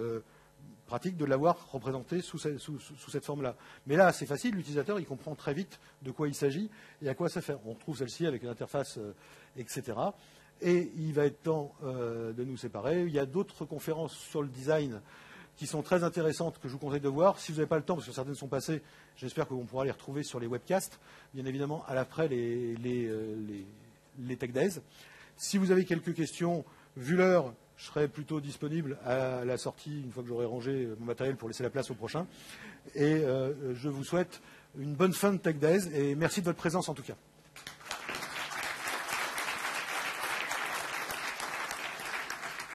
pratique de l'avoir représenté sous cette forme-là. Mais là, c'est facile, l'utilisateur, il comprend très vite de quoi il s'agit et à quoi ça fait. On retrouve celle-ci avec une interface, etc. Et il va être temps de nous séparer. Il y a d'autres conférences sur le design qui sont très intéressantes que je vous conseille de voir. Si vous n'avez pas le temps, parce que certaines sont passées, j'espère qu'on pourra les retrouver sur les webcasts, bien évidemment, après les Tech Days. Si vous avez quelques questions, vu l'heure, je serai plutôt disponible à la sortie, une fois que j'aurai rangé mon matériel pour laisser la place au prochain. Et je vous souhaite une bonne fin de Tech Days et merci de votre présence en tout cas.